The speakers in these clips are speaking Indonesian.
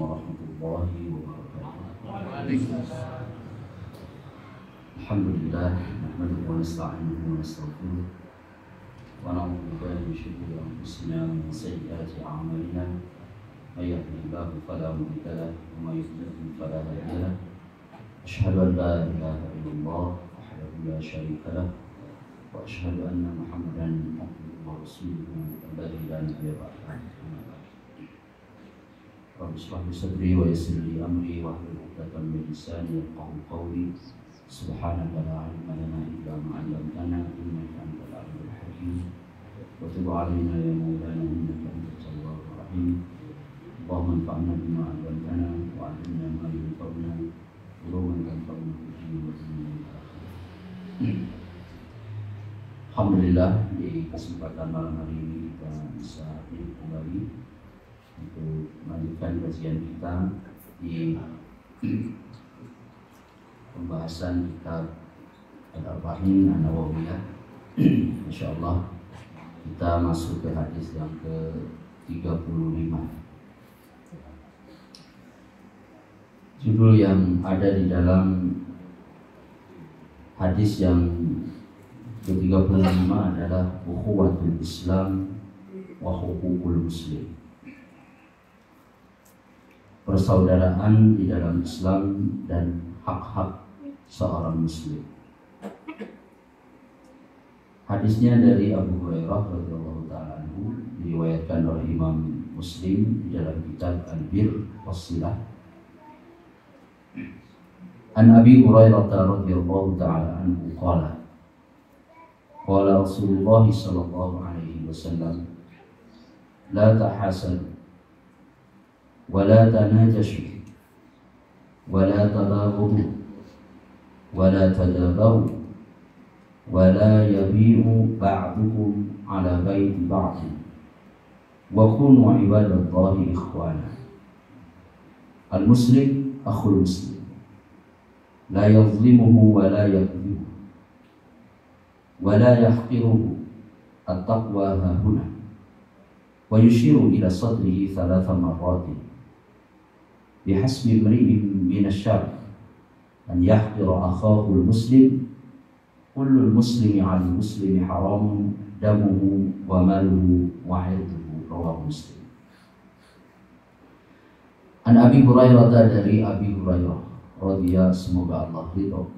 warahmatullahi wabarakatuh. Alhamdulillah, nahmaduhu wa nasta'inuhu wa nastaghfiruh wa na'udzu billahi min shururi anfusina wa min sayyiati a'malina. May yahdihillahu fala mudilla lahu wa may yudlil fala hadiya lahu. Asyhadu an la ilaha illallah wahdahu la syarika lahu wa asyhadu anna Muhammadan abduhu wa rasuluhu alladzi la nabiyya ba'dahu. Rabbi shrah li sadri wa yassir li amri wahlul 'uqdatam min lisani yafqahu qawli. Subhanaka la ilma lana illa ma 'allamtana innaka antal 'alimul hakim. Wa tub 'alaina ya maulana innaka antat tawwabur rahim. Allahumma anfa'na bima 'allamtana wa 'allimna ma yanfa'una wa tanfa'una bihi wa Alhamdulillah, di kesempatan malam hari ini kita bisa hidup kembali untuk melanjutkan kajian kita di pembahasan kitab Al-Arba'in An-Nawawiyah. Insyaallah kita masuk ke hadis yang ke-35. Judul yang ada di dalam hadis yang ke-35 adalah Ukhuwatul Islam wa Huququl Muslim. Persaudaraan di dalam Islam dan hak-hak seorang muslim. Hadisnya dari Abu Hurairah radhiyallahu ta'ala anhu, diriwayatkan oleh Imam Muslim di dalam kitab Al-Bir Was-Silah. An Abi Hurairah radhiyallahu ta'ala anhu qala qala Rasulullah sallallahu alaihi wasallam la tahasadu wa la tanajashu wa la tadabaru wa la tadabaru wa la yabi'u ba'dukum ala baiti ba'd wa kunu ibadallahi ikhwana. Al-muslim akhul muslim la yazlimuhu wa la yakdhibuhu wa la yahqiruhu. At-taqwa hahuna. Wa yushiru ila sadrihi thalatha marratin bihasbi imri'in min asy-syarr an yahqira akhahu al-muslim. Kullu al-muslimi 'ala al-muslimi haramun damuhu wa maluhu wa 'irduhu. Rawahu Muslim. An Abi Hurairah, dari Abi Hurairah radhiyallahu, semoga Allah ridho,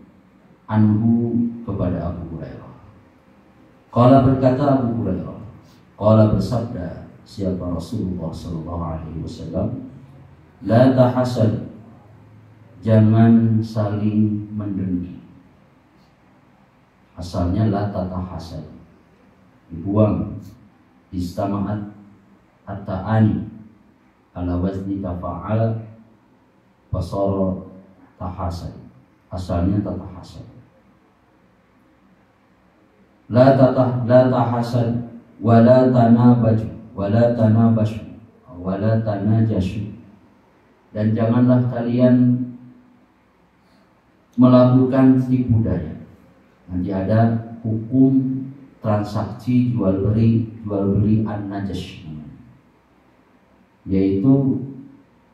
anhu, kepada Abu Hurairah. Qala, berkata Abu Hurairah, qala, bersabda siapa Rasulullah sallallahu alaihi wasallam, la tahasad, jangan saling mendengki. Asalnya la tatahasad, dibuang. Istama'at at-ta'ani ala wazni tafa'ala fasara tahasad. Asalnya tatahasad. La tahasad wa la tanabaju wa la tanabashu wa la tanajashu. Dan janganlah kalian melakukan tipu daya. Nanti ada hukum transaksi jual beli an-najash, yaitu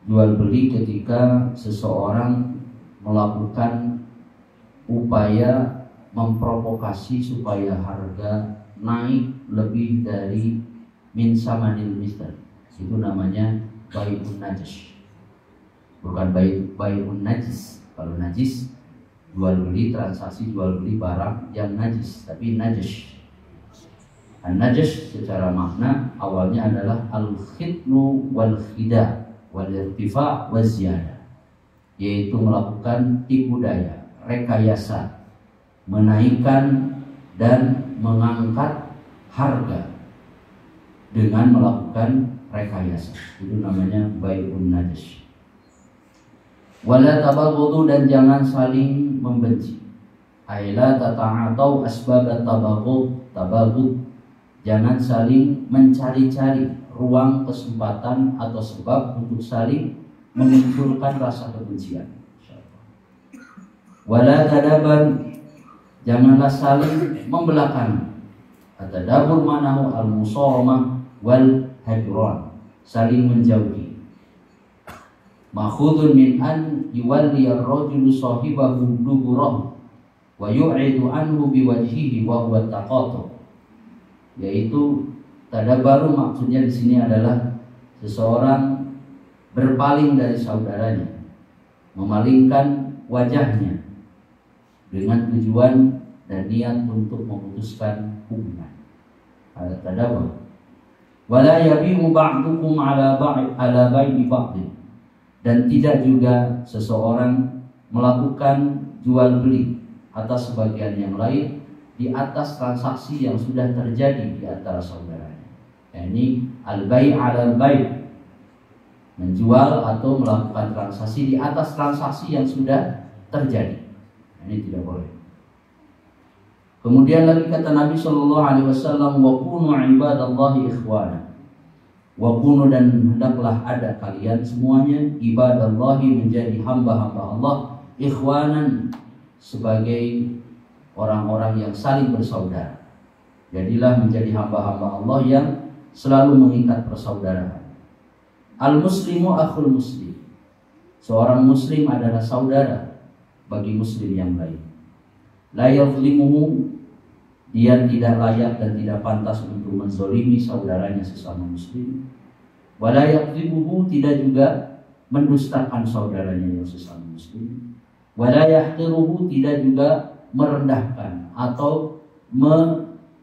jual beli ketika seseorang melakukan upaya memprovokasi supaya harga naik lebih dari min samanil misal. Itu namanya bai'un najash, bukan bai'un najis. Kalau najis, jual beli, transaksi jual beli barang yang najis, tapi najash. An-najash secara makna awalnya adalah al-khidnu wal khida wal irtifa wa ziyadah, yaitu melakukan tipu daya, rekayasa, menaikkan dan mengangkat harga dengan melakukan rekayasa. Itu namanya bai'un najash. Wala tabaghadu, dan jangan saling membenci. Aila tata'atau asbabat tabaghud, jangan saling mencari-cari ruang, kesempatan atau sebab untuk saling memunculkan rasa kebencian. Wala tadabar, janganlah saling membelakangi. At-tadabur manahu al-musaramah wal hajran, saling menjauhi. Makhudun min an yuwalli ar-rajulu sahibahu duburahu wa yu'idu anhu biwajhihi wa huwa taqatu. Yaitu tadabaru maksudnya di sini adalah seseorang berpaling dari saudaranya, memalingkan wajahnya dengan tujuan dan niat untuk memutuskan hubungan. Ada tadabbur. Wala yabi'u ba'dukum ala bai'i ba'd. Dan tidak juga seseorang melakukan jual beli atas sebagian yang lain di atas transaksi yang sudah terjadi di antara saudaranya. Ini al-bai' 'ala al-bai', menjual atau melakukan transaksi di atas transaksi yang sudah terjadi. Ini tidak boleh. Kemudian lagi kata Nabi Shallallahu Alaihi Wasallam, wa kunu ibadallahi ikhwana. Wa kunu, dan hendaklah ada kalian semuanya ibadallahi, menjadi hamba-hamba Allah, ikhwanan, sebagai orang-orang yang saling bersaudara. Jadilah menjadi hamba-hamba Allah yang selalu mengikat persaudaraan. Al-muslimu akhul muslim. Seorang muslim adalah saudara bagi muslim yang lain. La yazlimuhu, dia tidak layak dan tidak pantas untuk menzolimi saudaranya sesama muslim. Wa la yakdzibuhu, tidak juga mendustakan saudaranya yang sesama muslim. Wa la yahqiruhu, tidak juga merendahkan atau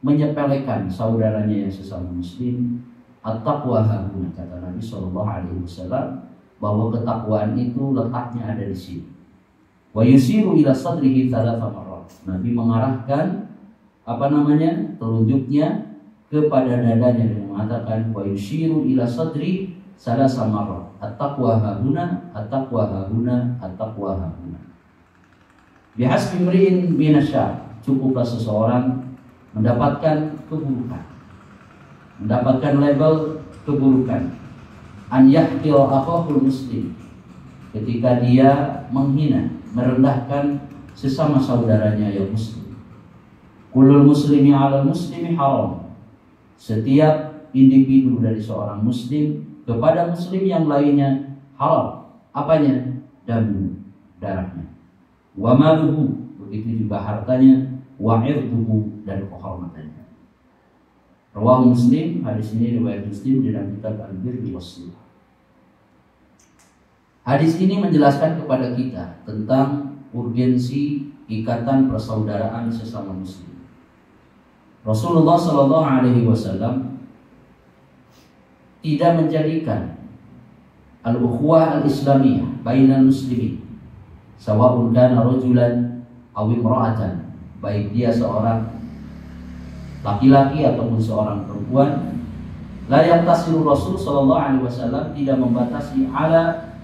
menyepelekan saudaranya yang sesama muslim. At-taqwa hahuna, kata Nabi Shallallahu Alaihi Wasallam, bahwa ketakwaan itu letaknya ada di sini. Wa yusiru ila sadrihi thalatha marrat. Nabi mengarahkan telunjuknya kepada dadanya dengan mengatakan wa yusiru ila sadri thalatha marrat. At-taqwa hahuna, at-taqwa hahuna, at-taqwa hahuna. Bihasbi imri'in minasyar, cukuplah seseorang mendapatkan keburukan, mendapatkan label keburukan, an yahqir akhahul muslim, ketika dia menghina, merendahkan sesama saudaranya yang muslim. Kullul muslimi 'alal muslimi haram. Setiap individu dari seorang muslim kepada muslim yang lainnya haram. Apanya? Darahnya. Wa maluhu, begitu juga hartanya, wa 'irduhu, dan kehormatannya. Rawahu Muslim, hadis ini riwayat Muslim dalam kitab Al-Birri was-Silah. Hadis ini menjelaskan kepada kita tentang urgensi ikatan persaudaraan sesama muslim. Rasulullah Shallallahu Alaihi Wasallam tidak menjadikan al-ukhuwah al-islamiyah bainal muslimin, sawa'un kana rajulan aw imra'atan, baik dia seorang laki-laki ataupun seorang perempuan. La yaqtasiru Rasul Shallallahu Alaihi Wasallam, tidak membatasi ala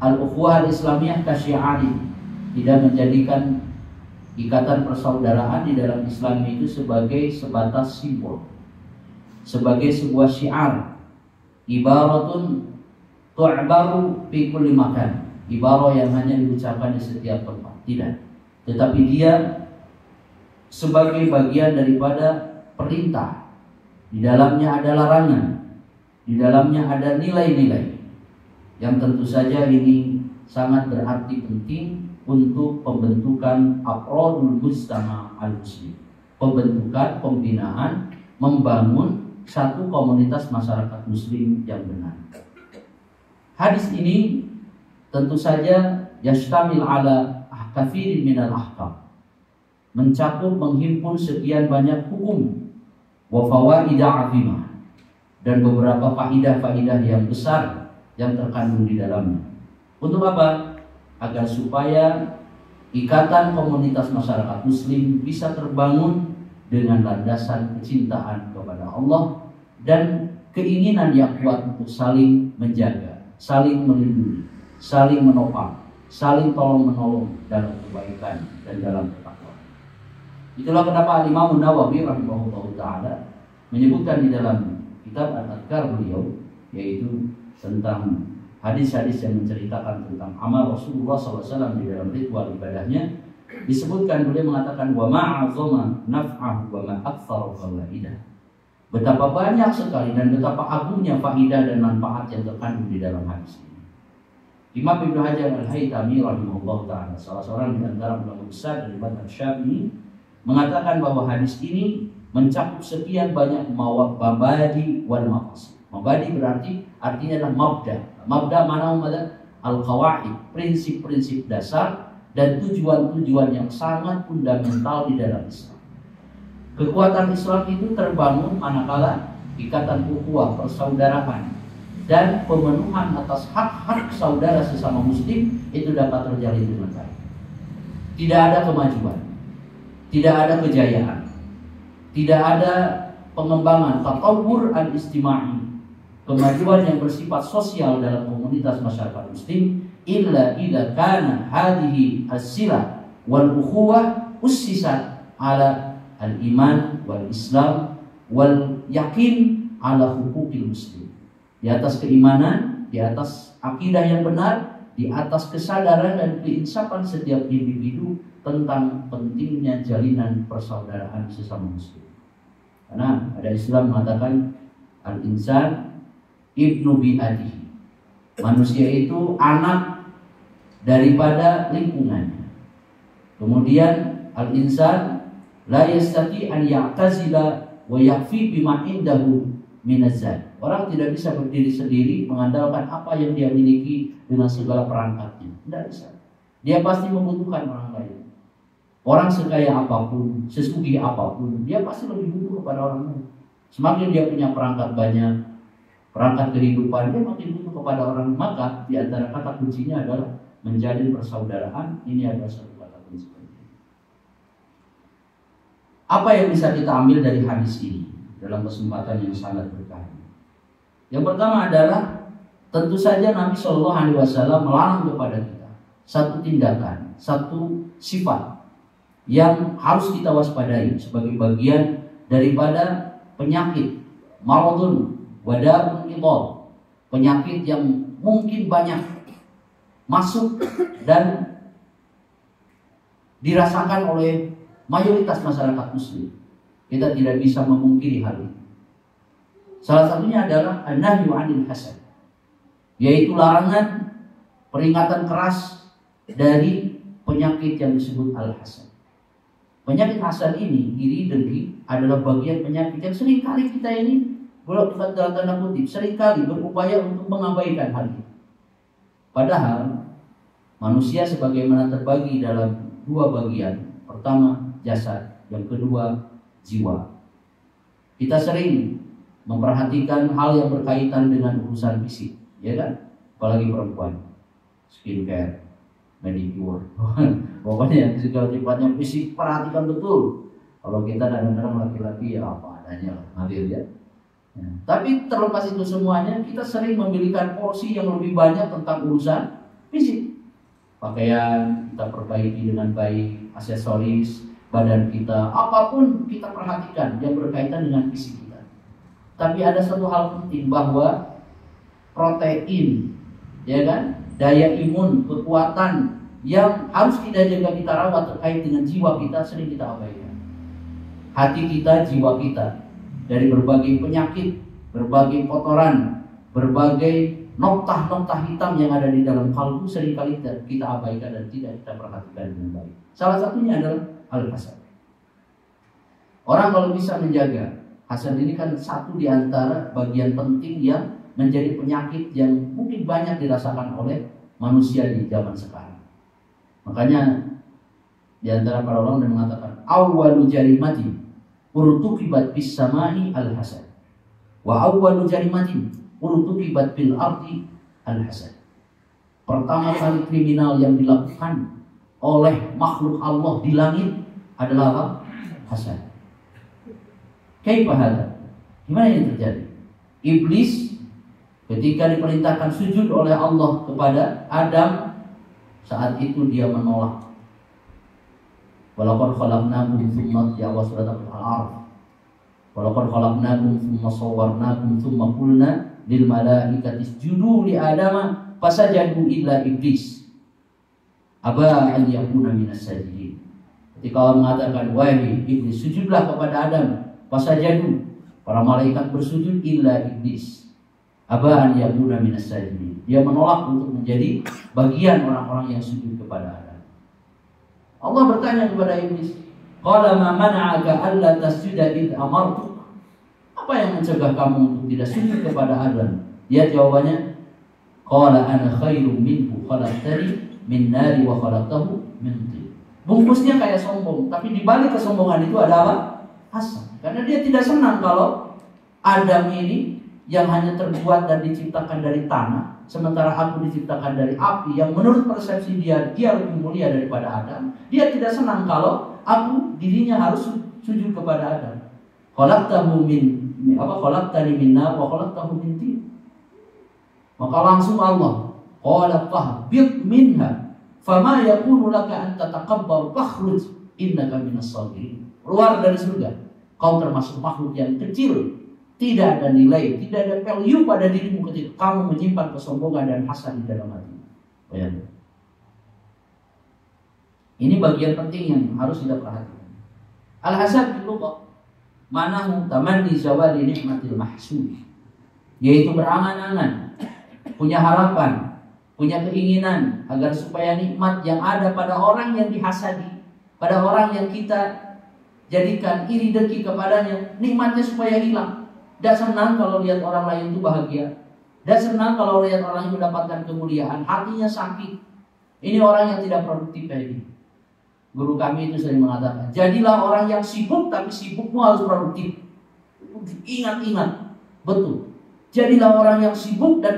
al-ukhuwah al-islamiyah kasyi'ani, tidak menjadikan ikatan persaudaraan di dalam Islam itu sebagai sebatas simbol, sebagai sebuah syiar, ibaratun tu'baru fi kulli makan, ibarat yang hanya diucapkan di setiap tempat. Tidak, tetapi dia sebagai bagian daripada perintah. Di dalamnya ada larangan, di dalamnya ada nilai-nilai yang tentu saja ini sangat berarti penting untuk pembentukan afrodul mujtama al-muslim, pembentukan, pembinaan, membangun satu komunitas masyarakat muslim yang benar. Hadis ini tentu saja yashtamil ala katsirin minal ahkam, mencakup, menghimpun sekian banyak hukum, wa fawaidah azimah, dan beberapa faidah-faidah yang besar yang terkandung di dalamnya. Untuk apa? Agar supaya ikatan komunitas masyarakat muslim bisa terbangun dengan landasan kecintaan kepada Allah dan keinginan yang kuat untuk saling menjaga, saling melindungi, saling menopang, saling tolong-menolong dalam kebaikan dan dalam ketakwaan. Itulah kenapa Imam Nawawi rahimahullah ta'ala menyebutkan di dalam kitab Al-Adhkar beliau, yaitu tentang hadis-hadis yang menceritakan tentang amal Rasulullah SAW di dalam ritual ibadahnya, disebutkan beliau mengatakan wa ma'azama naf'ahu wa ma'akthara fawaidah. Betapa banyak sekali dan betapa agungnya faidah dan manfaat yang terkandung di dalam hadis ini. Imam Ibnu Hajar Al-Haytami rahimahullah ta'ala, salah seorang di antara ulama besar dari mazhab Syafi'i, mengatakan bahwa hadis ini mencakup sekian banyak mabadi wal maqasid. Mabadi berarti artinya adalah mabda. Mabda mana al-qawaid, prinsip-prinsip dasar dan tujuan-tujuan yang sangat fundamental di dalam Islam. Kekuatan Islam itu terbangun manakala ikatan ukhuwah, persaudaraan dan pemenuhan atas hak-hak saudara sesama muslim itu dapat terjalin dengan baik. Tidak ada kemajuan, tidak ada kejayaan, tidak ada pengembangan tatawur al-istimai, kemajuan yang bersifat sosial dalam komunitas masyarakat muslim, illa idza kana hadhihi as-silah wal ukhuwah ussisat ala al-iman wal islam wal yakin ala hukukil muslim. Di atas keimanan, di atas akidah yang benar, di atas kesadaran dan keinsafan setiap individu tentang pentingnya jalinan persaudaraan sesama muslim. Karena ada Islam mengatakan al-insan ibnu bi'adihi. Manusia itu anak daripada lingkungannya. Kemudian al-insan la yastati an ya'tazila wa yakfi bima indahu minazad. Orang tidak bisa berdiri sendiri mengandalkan apa yang dia miliki dengan segala perangkatnya. Tidak bisa. Dia pasti membutuhkan orang lain. Orang sekaya apapun, sesugih apapun, dia pasti lebih butuh kepada orang lain. Semakin dia punya perangkat banyak, perangkat kehidupan, dia makin butuh kepada orang. Maka di antara kata kuncinya adalah menjalin persaudaraan. Ini adalah satu kata kunci. Apa yang bisa kita ambil dari hadis ini dalam kesempatan yang sangat berkah? Yang pertama adalah tentu saja Nabi Shallallahu Alaihi Wasallam melarang kepada kita satu tindakan, satu sifat yang harus kita waspadai sebagai bagian daripada penyakit maradun wada'un idhal, penyakit yang mungkin banyak masuk dan dirasakan oleh mayoritas masyarakat muslim. Kita tidak bisa memungkiri hal ini. Salah satunya adalah an-nahyu 'anil hasad, yaitu larangan, peringatan keras dari penyakit yang disebut al-hasad. Penyakit hasad ini, iri dengki, adalah bagian penyakit yang seringkali kita ini, dalam tanda kutip, seringkali berupaya untuk mengabaikan hal ini. Padahal manusia sebagaimana terbagi dalam dua bagian. Pertama jasad, yang kedua jiwa. Kita sering memperhatikan hal yang berkaitan dengan urusan fisik, ya kan? Apalagi perempuan, skincare, manicure, pokoknya yang segala sifatnya fisik perhatikan betul. Kalau kita kadang-kadang laki-laki ya apa adanya lah, ngalir ya. Tapi terlepas itu semuanya, kita sering memiliki porsi yang lebih banyak tentang urusan fisik. Pakaian kita perbaiki dengan baik, aksesoris, badan kita, apapun kita perhatikan yang berkaitan dengan fisik kita. Tapi ada satu hal penting, bahwa protein, ya kan, daya imun, kekuatan yang harus kita jaga, kita rawat terkait dengan jiwa kita, sering kita abaikan. Hati kita, jiwa kita, dari berbagai penyakit, berbagai kotoran, berbagai noktah-noktah hitam yang ada di dalam kalbu, seringkali kita abaikan dan tidak kita perhatikan dengan baik. Salah satunya adalah al-hasad. Orang kalau bisa menjaga hasad ini, kan satu di antara bagian penting yang menjadi penyakit yang mungkin banyak dirasakan oleh manusia di zaman sekarang. Makanya di antara para ulama yang mengatakan awwalu jarimati urtukibat bis samai al-hasad wa awwalu jarimatin urtukibat bil ardi al-hasad. Pertama kali kriminal yang dilakukan oleh makhluk Allah di langit adalah apa? Hasad. Kaifa hada? Gimana ini terjadi? Iblis ketika diperintahkan sujud oleh Allah kepada Adam, saat itu dia menolak. Walaqad khalaqnakum tsumma, ya Allah surat Al-A'raf. Walaqad khalaqnakum tsumma sawwarnakum tsumma qulna lil malaikati isjudu li Adama fasajadu illa iblis aba an yakuna minas sajidin. Ketika Allah mengatakan, wahai iblis, sujudlah kepada Adam, fasajadu, Para malaikat bersujud illa iblis. Aba an yakuna minas sajidin. Dia menolak untuk menjadi bagian orang-orang yang sujud kepada Adam. Allah bertanya kepada iblis, qala ma mana'aka alla tasjuda id amartuk? Apa yang mencegah kamu untuk tidak sujud kepada Adam? Dia jawabannya, qala ana khairum minhu khalaqtani min nari wa khalaqtahu min tin. Bungkusnya kayak sombong, tapi di balik kesombongan itu ada apa? Hasad. Karena dia tidak senang kalau Adam ini yang hanya terbuat dan diciptakan dari tanah, sementara aku diciptakan dari api, yang menurut persepsi dia lebih mulia daripada Adam. Dia tidak senang kalau aku dirinya harus sujud kepada Adam. Khalaqtahu khalaqtani min nar wa khalaqtahu min tin. Maka langsung Allah qala fahbit minha fama yakunu laka an tatakabbar fakhruj innaka minas sagirin. Keluar dari surga, kau termasuk makhluk yang kecil. Tidak ada nilai, tidak ada value pada dirimu ketika kamu menyimpan kesombongan dan hasad di dalam hati. Bayangkan. Ini bagian penting yang harus kita perhatikan. Al-hasad itu kok manahu tamanni zawali nikmatil mahsud, yaitu berangan-angan, punya harapan, punya keinginan agar supaya nikmat yang ada pada orang yang dihasadi, pada orang yang kita jadikan iri dengki kepadanya, nikmatnya supaya hilang. Tidak senang kalau lihat orang lain itu bahagia. Tidak senang kalau lihat orang yang mendapatkan kemuliaan. Hatinya sakit. Ini orang yang tidak produktif kayak ini. Guru kami itu sering mengatakan, jadilah orang yang sibuk, tapi sibukmu harus produktif. Ingat-ingat, betul. Jadilah orang yang sibuk dan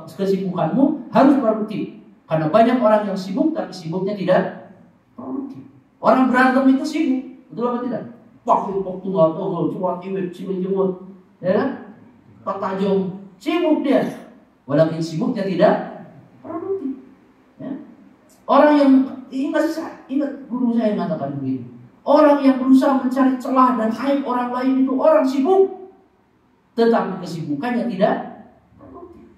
kesibukanmu harus produktif. Karena banyak orang yang sibuk, tapi sibuknya tidak produktif. Orang berantem itu sibuk, betul apa tidak? Waktu nggak tahu, cuma iwet, cuma ya kan? Tajam, sibuk dia. Walaupun sibuknya tidak produktif. Ya. Orang yang ingat guru saya mengatakan begitu. Orang yang berusaha mencari celah dan aib orang lain itu orang sibuk, tetapi kesibukannya tidak produktif.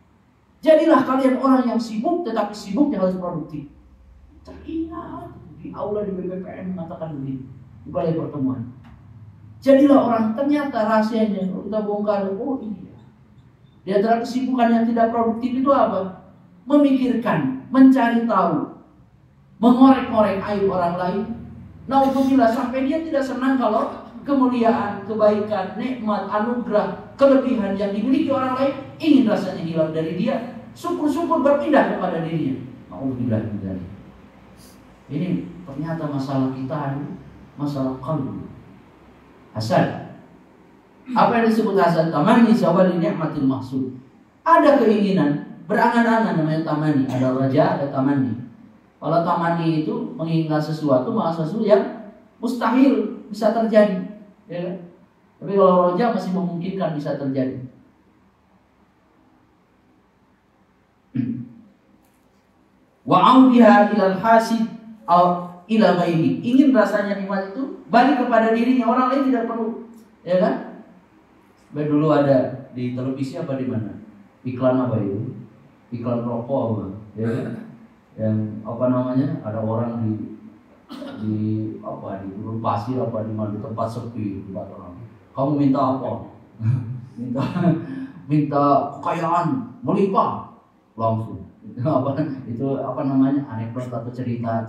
Jadilah kalian orang yang sibuk, tetapi sibuknya harus produktif. Teringat di aula di BPPN mengatakan begitu di balai pertemuan. Jadilah orang, ternyata rahasianya kalau kita bongkar, oh iya. Di antara kesibukan yang tidak produktif itu apa? Memikirkan, mencari tahu, mengorek-ngorek aib orang lain. Naudzubillah, sampai dia tidak senang kalau kemuliaan, kebaikan, nikmat, anugerah, kelebihan yang dimiliki orang lain ingin rasanya hilang dari dia. Syukur-syukur berpindah kepada dirinya. Naudzubillah. Ini ternyata masalah kita, masalah qalbi. Hasad. Apa yang disebut hasad? Tamani zawali nikmatil mahsud. Ada keinginan, berangan-angan namanya tamani. Ada raja, ada tamani. Kalau tamani itu menginginkan sesuatu, maka sesuatu yang mustahil bisa terjadi. Ya. Tapi kalau raja masih memungkinkan bisa terjadi. Wa'audiha ilal hasid ila ghairi. Ingin rasanya nikmat itu balik kepada dirinya, orang lain tidak perlu, ya kan? Dulu ada di televisi apa di mana? Iklan apa itu? Iklan rokok apa? Ya kan? Yang apa namanya? Ada orang di apa di gurun pasir apa di mana, di tempat sepi, tempat orang. Kamu minta apa? minta kekayaan melimpah langsung. Itu apa namanya, anekdot atau cerita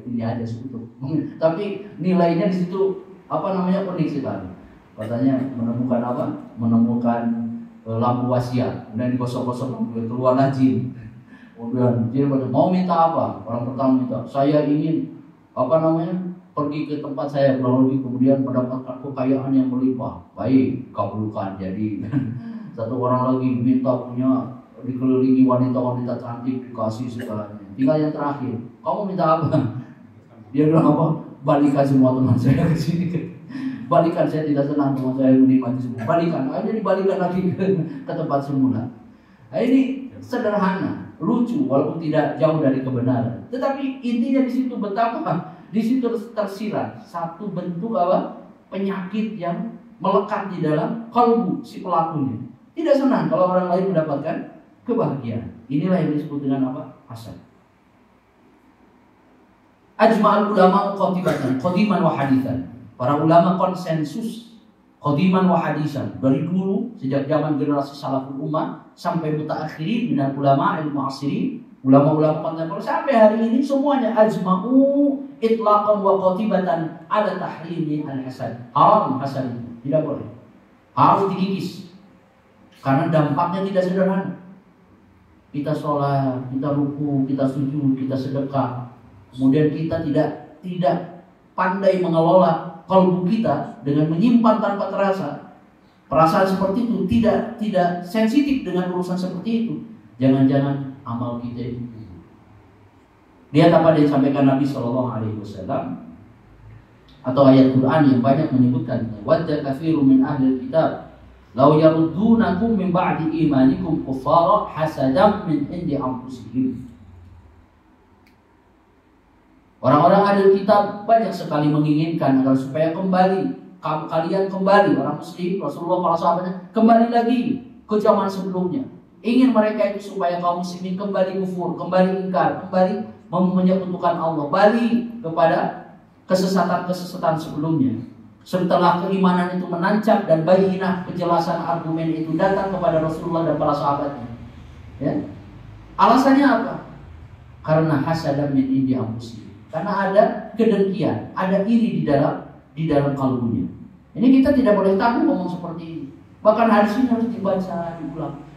ini aja sebetulnya. Tapi nilainya di situ apa namanya, unik sekali. Katanya menemukan lampu wasiat, kemudian digosok-gosok, keluar jin. Kemudian dia mau minta apa? Orang pertama minta, saya ingin pergi ke tempat saya kurang lebih, kemudian mendapatkan kekayaan yang melimpah. Baik, kabulkan. Jadi satu orang lagi minta punya dikelilingi wanita-wanita cantik, dikasih segalanya. Tinggal yang terakhir, kamu minta apa? Dia bilang apa? Balikan semua teman saya ke sini. Balikan, saya tidak senang teman saya menikmati semua. Balikan, akhirnya dibalikan lagi ke tempat semula. Nah, ini sederhana, lucu, walaupun tidak jauh dari kebenaran. Tetapi intinya di situ betapa di situ tersirat satu bentuk apa? Penyakit yang melekat di dalam kalbu si pelakunya. Tidak senang kalau orang lain mendapatkan kebahagiaan. Inilah yang disebut dengan apa? Hasad. Ajma'al ulama qatiman wa hadithan. Para ulama konsensus Qadiman wa hadisan, dari dulu sejak zaman generasi salaful ummah sampai mutaakhirin minal ulama al-mu'asirin, ulama-ulama kontemporer sampai hari ini semuanya ajma'u itlaqan wa qatibatan ala tahrimi al-hasan. Haram hasan itu tidak boleh, harus dikikis karena dampaknya tidak sederhana. Kita sholat, kita ruku, kita sujud, kita sedekah, kemudian kita tidak pandai mengelola kalbu kita dengan menyimpan tanpa terasa perasaan seperti itu, tidak sensitif dengan urusan seperti itu, jangan-jangan amal kita itu. Lihat apa yang disampaikan Nabi SAW atau ayat Quran yang banyak menyebutkan, wadda katsirun min ahli kitab law yaruddunakum min ba'di imanikum kuffara hasadan min indi anfusihim. Orang-orang ahli kitab banyak sekali menginginkan agar supaya kalian kembali, orang muslim, Rasulullah, para sahabatnya kembali lagi ke zaman sebelumnya. Ingin mereka itu supaya kaum muslimin kembali kufur, kembali ingkar, kembali menyekutukan Allah, balik kepada kesesatan-kesesatan sebelumnya. Setelah keimanan itu menancap dan bayyinah, kejelasan argumen itu datang kepada Rasulullah dan para sahabatnya. Ya. Alasannya apa? Karena hasadan min indi anfusihim. Karena ada kedengkian, ada iri di dalam kalbunya. Ini kita tidak boleh takut ngomong seperti ini. Bahkan hadis ini harus dibaca,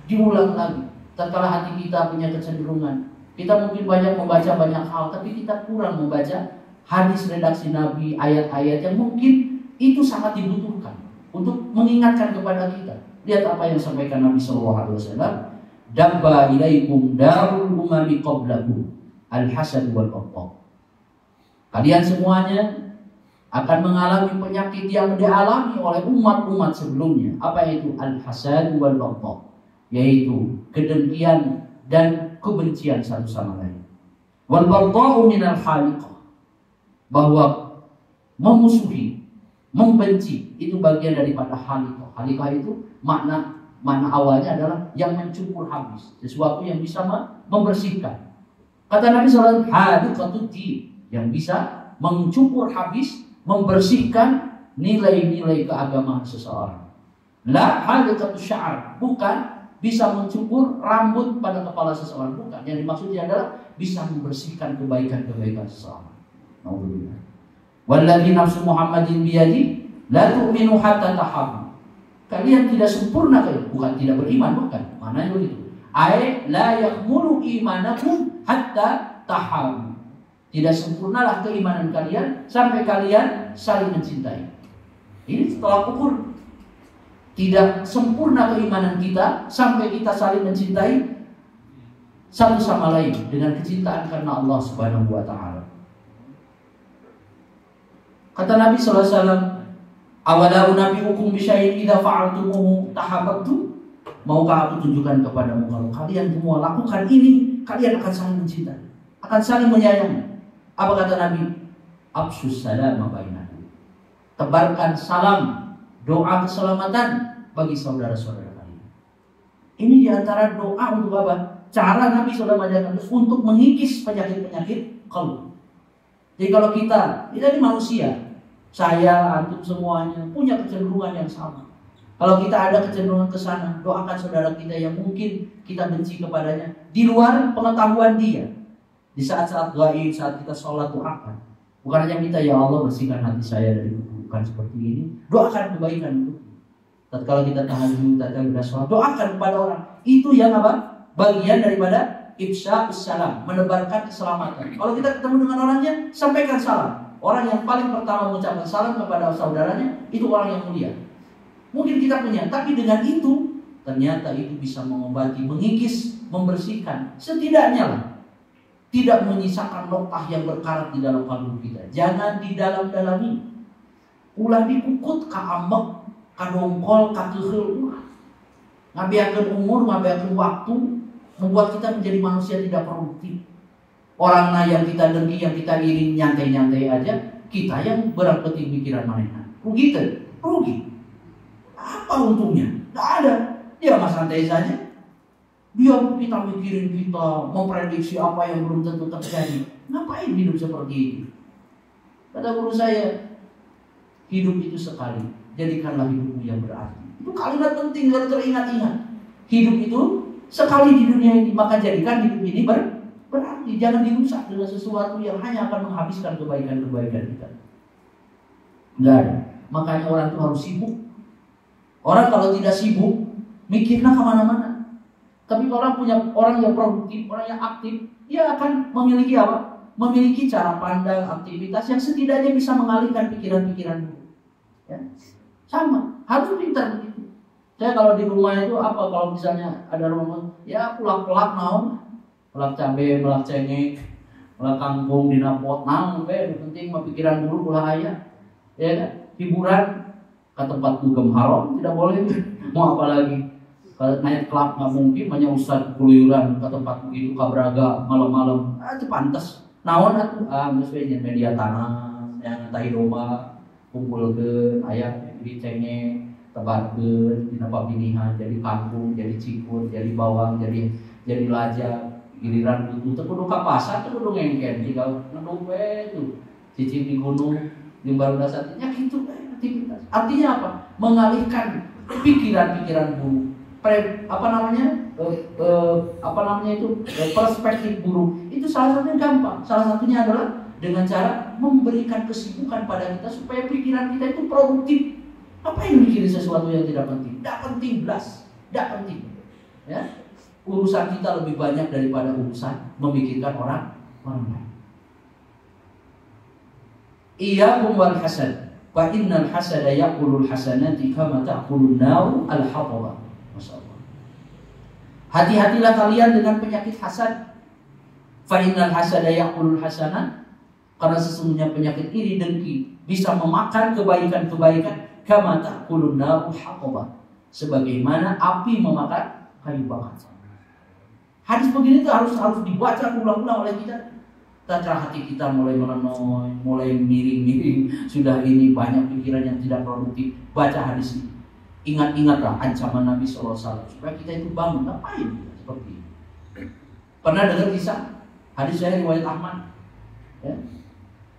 diulang lagi. Tatkala hati kita punya kecenderungan, kita mungkin banyak membaca banyak hal, tapi kita kurang membaca hadis redaksi Nabi, ayat-ayat yang mungkin itu sangat dibutuhkan untuk mengingatkan kepada kita. Lihat apa yang disampaikan Nabi SAW. Dabba ilaikum darul umami qablakum al-hasad wal baghdha. Kalian semuanya akan mengalami penyakit yang dialami oleh umat-umat sebelumnya. Apa itu? Al-hasad wal baghdha, yaitu kedengkian dan kebencian satu sama lain. Wal baghdha minal khaliqah, bahwa memusuhi, membenci itu bagian daripada khaliqah. Khaliqah itu makna awalnya adalah yang mencukur habis, sesuatu yang bisa membersihkan. Kata Nabi SAW, khaliqatud din, yang bisa mencukur habis, membersihkan nilai-nilai keagamaan seseorang. La khaliqatus sya'ar, bukan bisa mencukur rambut pada kepala seseorang, bukan. Yang dimaksudnya adalah bisa membersihkan kebaikan-kebaikan seseorang. Alhamdulillah. Walladzi nafsu Muhammadin biyadi la tu'minu hatta tahabbu. Kalian tidak sempurna, bukan tidak beriman, bukan. Maknanya begitu. Ai la yakmulu imanakum hatta tahabbu. Tidak sempurnalah keimanan kalian sampai kalian saling mencintai. Ini tolak ukur. Tidak sempurna keimanan kita sampai kita saling mencintai satu sama lain dengan kecintaan karena Allah Subhanahu wa taala. Kata Nabi sallallahu alaihi wasallam, "Awala unabbiukum bi syai'in idza fa'altumuhu tahabbtum?" Maukah aku tunjukkan kepadamu kalau kalian semua lakukan ini, kalian akan saling mencintai, akan saling menyayangi. Apa kata Nabi? Absus salama bainakum. Tebarkan salam, doa keselamatan bagi saudara-saudara kalian. Ini diantara doa untuk apa? Cara Nabi sudah mengajarkan untuk mengikis penyakit-penyakit kalbu. Jadi kalau kita ini manusia, saya, antum semuanya punya kecenderungan yang sama. Kalau kita ada kecenderungan ke sana, doakan saudara kita yang mungkin kita benci kepadanya di luar pengetahuan dia. Di saat-saat gaib, saat kita sholat, doakan. Bukan hanya minta, ya Allah bersihkan hati saya dari keburukan seperti ini. Doakan kebaikan itu. Tatkala kita tahajud, tatkala kita sholat, doakan kepada orang. Itu yang apa? Bagian daripada ifsya'us salam, menebarkan keselamatan. Kalau kita ketemu dengan orangnya, sampaikan salam. Orang yang paling pertama mengucapkan salam kepada saudaranya, itu orang yang mulia. Mungkin kita punya, tapi dengan itu ternyata itu bisa mengobati, mengikis, membersihkan. Setidaknya lah, tidak menyisakan lokah yang berkarat di dalam kalbu kita. Jangan didalam-dalami. Ulah dikukut ka ambek, ka dongkol, ka keheul ulah. Ngabiakeun umur, ngabiakeun waktu, membuat kita menjadi manusia tidak produktif. Orang yang kita dengki, yang kita iri, nyantai-nyantai aja, kita yang berangketing pikiran manehna. Rugi teh, rugi. Apa untungnya? Tidak ada. Dia mah santai saja. Dia kita mikirin, kita memprediksi apa yang belum tentu terjadi. Ngapain hidup seperti itu? Kata guru saya, hidup itu sekali. jadikanlah hidupmu yang berarti. Itu kalimat penting yang teringat-ingat. Hidup itu sekali di dunia ini, maka jadikan hidup ini berarti. Jangan dirusak dengan sesuatu yang hanya akan menghabiskan kebaikan-kebaikan kita. Enggak ada. Makanya orang itu harus sibuk. Orang kalau tidak sibuk, mikirnya kemana-mana. Tapi kalau orang yang produktif, orang yang aktif, dia akan memiliki apa? Memiliki cara pandang, aktivitas yang setidaknya bisa mengalihkan pikiran-pikiran dulu. Ya. Sama, harus pintar begitu. Saya kalau di rumah itu apa? Kalau misalnya ada rumah, ya pelak-pelak naon, pelak cabai, pelak cengek, pelak kangkung, dinapot, naon, penting mah pikiran dulu ulah aya. Ya kan? Hiburan ke tempat dugem haram tidak boleh. Mau apa lagi? Kalau naik klub nggak mungkin, hanya ustad keluyuran ke tempat begitu kabraga malam-malam, itu pantas. Naon atuh sesuai media tanah yang tahi domba kumpulkeun aya di cengeng tebarkeun dina pabilihan jadi kangkung, jadi cikur, jadi bawang, jadi lajak. Giliran butuh teu kudu ka pasar, teu kudu ngengken tinggal ngeduk we tuh. Cicing di gunung di barudak satinya kitu aktivitas. Artinya apa? Mengalihkan pikiran-pikiran buruk. Perspektif buruk itu salah satunya gampang. Salah satunya adalah dengan cara memberikan kesibukan pada kita supaya pikiran kita itu produktif. Apa yang mikirin sesuatu yang tidak penting? Tidak penting belas, tidak penting. Ya, urusan kita lebih banyak daripada urusan memikirkan orang lain. Iyyakum wal hasad, fa innal hasada yaqulul hasanati kama taqulun nar al hatabah. Hati-hatilah kalian dengan penyakit hasad. Fa innal hasada yaqulul hasanat, karena sesungguhnya penyakit iri dengki bisa memakan kebaikan-kebaikan kama taqulun nar al hatabah, sebagaimana api memakan kayu bakar. Hadis begini itu harus dibaca ulang-ulang oleh kita. Tata hati kita mulai melenoy, mulai miring-miring, sudah ini banyak pikiran yang tidak produktif. Baca hadis ini. Ingat-ingatlah ancaman Nabi SAW supaya kita itu bangun. Ngapain kita seperti ini? Pernah dengar kisah hadis saya riwayat Ahmad, ya?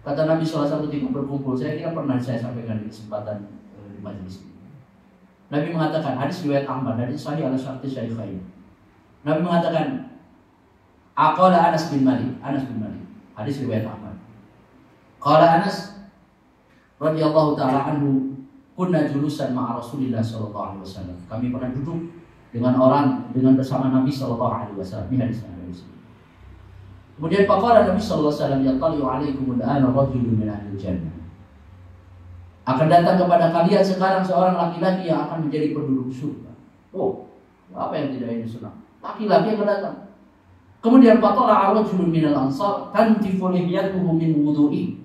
Kata Nabi SAW ketika berkumpul, saya kira pernah saya sampaikan di kesempatan di majelis ini. Nabi mengatakan, hadis riwayat Ahmad, hadis sahih ala syarti syaikhain. Nabi mengatakan, aqala Anas bin Malik, hadis riwayat Ahmad. Qala Anas radhiyallahu taala anhu, kunna julusan ma'a Rasulillah sallallahu alaihi wasallam. Kami pernah duduk dengan bersama Nabi sallallahu alaihi wasallam. Ini hadis Nabi. Kemudian faqala Nabi sallallahu alaihi wasallam, "Yattali'u 'alaikum al-ana rajulun min ahli jannah." Akan datang kepada kalian sekarang seorang laki-laki yang akan menjadi penduduk surga. Oh, apa yang tidak ini senang? Laki-laki yang datang. Kemudian faqala rajulun minal ansar tantifu lihyatuhu min wudu'i.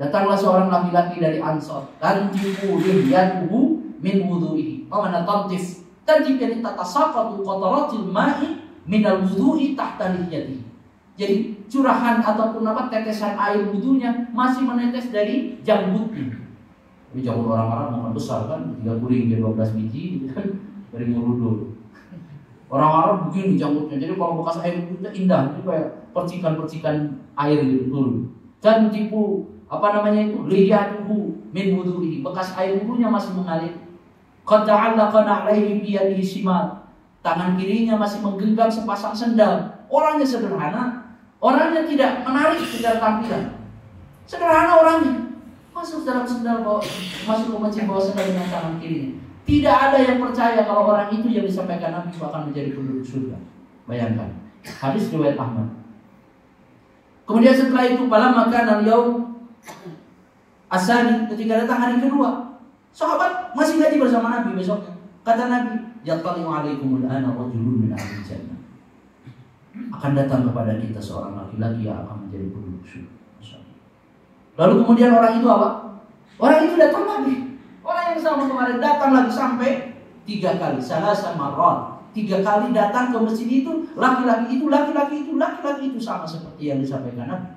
Datanglah seorang laki-laki dari Ansar, tantifu lihyatuhu min wudu'i. Mana tantif? Tantif yani tatasaqatu qataratil ma'i minal wudu'i tahta lihyatihi. Jadi curahan ataupun tetesan air wudunya masih menetes dari janggutnya. Tapi janggut orang Arab memang besar kan, 3 kuring 12 biji kan dari muludul. Orang Arab begini janggutnya. Jadi kalau bekas air wudunya indah, itu kayak percikan-percikan air gitu turun. Dan tipu liyatuhu min wudu'i, bekas air wudunya masih mengalir. Qad ta'allaqa na'laihi bi yadihi shimal, tangan kirinya masih menggenggam sepasang sendal. Orangnya sederhana, orangnya tidak menarik secara tampilan. Sederhana orangnya, masuk dalam sendal masuk ke masjid bawa sendal dengan tangan kirinya. Tidak ada yang percaya kalau orang itu yang disampaikan Nabi akan menjadi penduduk surga. Bayangkan, hadis riwayat Ahmad. Kemudian setelah itu pada makan al-yaum asani, ketika datang hari kedua, sahabat masih ngaji bersama Nabi besoknya. Kata Nabi, "Yattali'u 'alaikumul ana rajulun min ahli jannah." Akan datang kepada kita seorang laki-laki yang akan menjadi penduduk surga. Lalu kemudian orang itu apa? Orang itu datang lagi. Orang yang sama kemarin datang lagi sampai 3 kali. Salasa marrat. 3 kali datang ke masjid itu, laki-laki itu sama seperti yang disampaikan Nabi.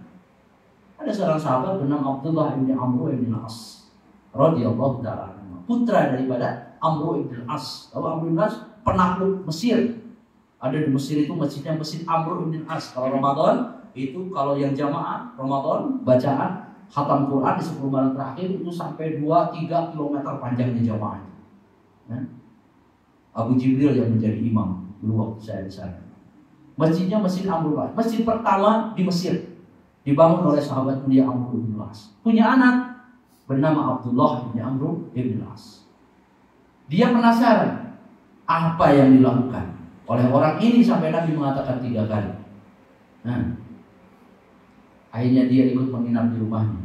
Ada seorang sahabat bernama Abdullah bin Amr bin As radhiyallahu ta'ala anhu, putra daripada Amr bin As. Tahu Amr bin As penakluk Mesir. Ada di Mesir itu masjidnya Masjid Amr bin As. Kalau Ramadan itu, kalau yang jamaah Ramadan bacaan khatam Quran di 10 malam terakhir itu sampai 2-3 kilometer panjangnya jamaah. Abu Jibril yang menjadi imam dulu waktu saya di sana. Masjidnya Masjid Amr bin As, masjid pertama di Mesir, dibangun oleh sahabat mulia Amr bin As. Punya anak bernama Abdullah bin Amr bin As. Dia penasaran apa yang dilakukan oleh orang ini sampai Nabi mengatakan 3 kali. Akhirnya dia ikut menginap di rumahnya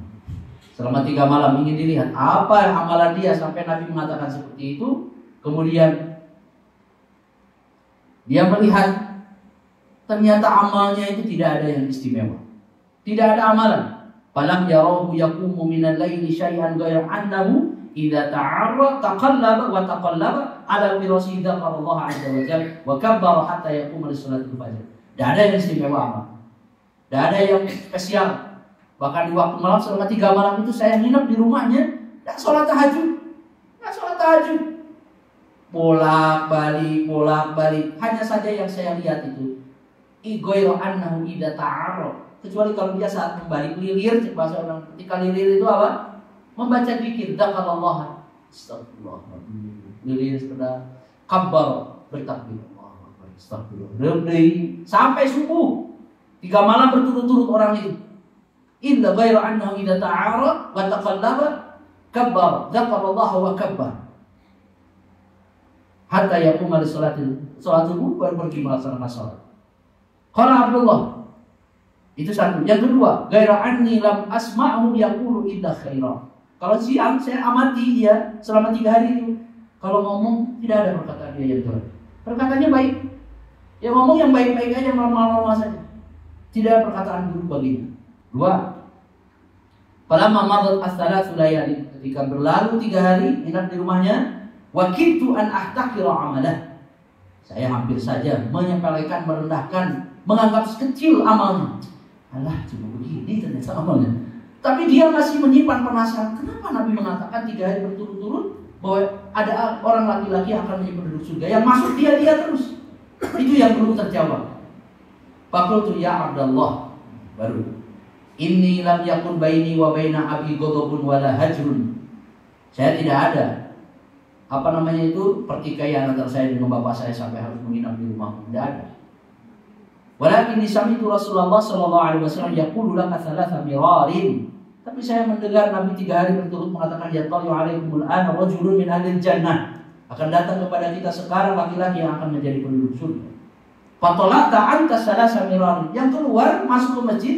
selama 3 malam, ingin dilihat apa amalan dia sampai Nabi mengatakan seperti itu. Kemudian dia melihat ternyata amalnya itu tidak ada yang istimewa, tidak ada amalan. Falam yarahu yaqumu minal laili syai'an ghayra annahu idza ta'arra taqallaba wa taqallaba ala firashihi dzakarallaha 'azza wa jalla wa kabbara hatta yaquma lis-salatil fajr. Tidak ada yang istimewa amal, tidak ada yang spesial. Bahkan di waktu malam selama 3 malam itu saya nginep di rumahnya, tidak sholat tahajud, bolak-balik. Hanya saja yang saya lihat itu ghayra annahu idza ta'arra, kecuali kalau dia saat membalik lilir, bahasa orang ketika lilir itu apa? Membaca zikir, dzakarallaha, astagfirullahaladzim, lilir sudah kabbar, bertakbir, astagfirullah, sampai subuh. 3 malam berturut-turut orang itu. Illa ghayra annahu idza ta'ara wa taqallaba kabbar, dzakarallaha wa kabbar. Hatta yaquma li salatil subuh, baru pergi melaksanakan salat. Qala Abdullah, itu satu. Yang kedua, ghayra anni lam asma'hu yaqulu illa khaira. Kalau siang saya amati dia selama 3 hari itu, kalau ngomong tidak ada perkataan dia yang jelek. Perkataannya baik. Ya ngomong yang baik-baik aja, normal-normal saja. Tidak ada perkataan buruk baginya. 2. Falamma madat as-salatu layali, ketika berlalu 3 hari inap di rumahnya, wakiltu an ahtakira amalah, saya hampir saja menyepelekan, merendahkan, menganggap kecil amalnya. Alah, cuma begini ternyata amalnya. Tapi dia masih menyimpan penasaran, kenapa Nabi mengatakan 3 hari berturut-turut bahwa ada orang laki-laki yang akan menjadi penduduk surga, yang masuk dia terus. Itu yang belum terjawab. Faqultu ya Abdullah, baru inni lam yakun baini wa baina abi ghadabun wala hajrun. Saya tidak ada pertikaian antara saya dengan bapak saya sampai harus menginap di rumah, tidak ada. Walakin sami'tu Rasulullah sallallahu alaihi wasallam yaqulu laka thalatha mirarin. Tapi saya mendengar Nabi 3 hari berturut mengatakan ya tali'u alaikumul ana rajulun min ahlil jannah. Akan datang kepada kita sekarang laki-laki yang akan menjadi penduduk surga. Fatala'ta anta thalatha mirarin. Yang keluar masuk ke masjid,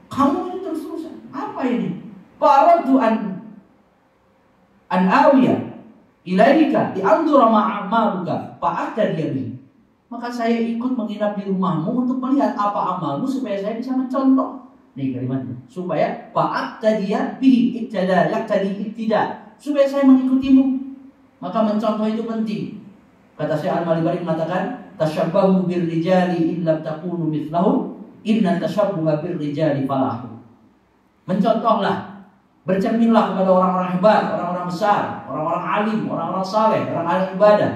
kamu itu terus-terusan. Apa ini? Fa'aradtu an awiya ilaika di'andura ma'amaluka fa'ahda diyabi. Maka saya ikut menginap di rumahmu untuk melihat apa amalmu supaya saya bisa mencontoh. Nih kalimatnya, supaya fa'ahda diyabi iktada yaktadi iktida, supaya saya mengikutimu. Maka mencontoh itu penting. Kata Syekh Al-Malibari mengatakan, tashabbahu birrijali illam takunu mithlahum, inna tashabbuha birrijali falahu. Mencontohlah, bercerminlah kepada orang-orang hebat, orang-orang besar, orang-orang alim, orang-orang saleh, orang ahli ibadah,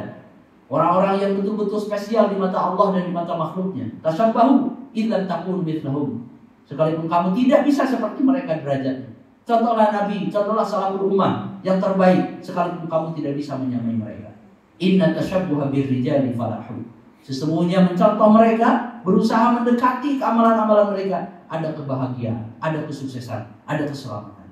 orang-orang yang betul-betul spesial di mata Allah dan di mata makhluknya. Tashabbahu illam takunu mithlahum, sekalipun kamu tidak bisa seperti mereka derajatnya. Contohlah Nabi, contohlah salaful ummah yang terbaik, sekalipun kamu tidak bisa menyamai mereka. Inna tashabbuha birrijali falahu. Sesungguhnya mencontoh mereka, berusaha mendekati keamalan-amalan mereka, ada kebahagiaan, ada kesuksesan, ada keselamatan.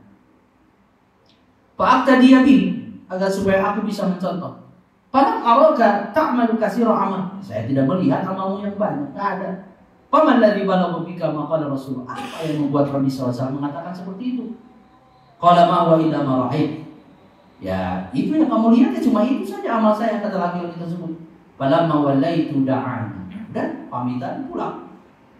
Fa'aqtadiya bi, agar supaya aku bisa mencontoh. Falam araka ta'malu katsira amal. Saya tidak melihat amalmu yang banyak, tidak ada. Faman ladzi balagha bika ma qala Rasulullah. Apa yang membuat Nabi SAW mengatakan seperti itu? Qala ma wa illa ma ra'ait. Ya, itu yang kamu lihat ya cuma itu saja amal saya, kata laki-laki tersebut. Falamma wallaitu da'an, dan pamitan pulang.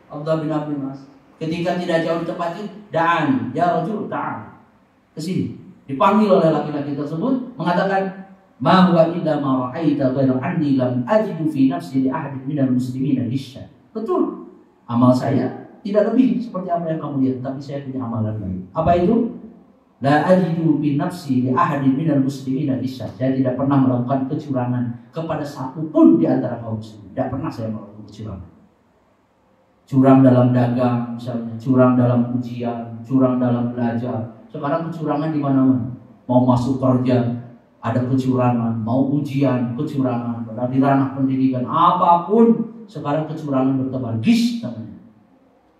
Abdullah bin Abdul Mas, ketika tidak jauh di tempat itu, da'an, ya rajul ta'an, ke sini. Dipanggil oleh laki-laki tersebut, mengatakan, ma huwa illa ma ra'aita ghayra anni lam ajidu fi nafsi li ahadin minal muslimina ghishya. Betul, amal saya tidak lebih seperti apa yang kamu lihat, tapi saya punya amalan lain. Apa itu? La ajidu fi nafsi li ahadin minal muslimina ghishya. Saya tidak pernah melakukan kecurangan kepada satu pun di antara kaum muslimin. Tidak pernah saya melakukan kecurangan. curang dalam dagang misalnya, curang dalam ujian, curang dalam belajar. Sekarang kecurangan di mana-mana. Mau masuk kerja ada kecurangan, mau ujian kecurangan, di ranah pendidikan apapun sekarang kecurangan bertebar. Gis namanya.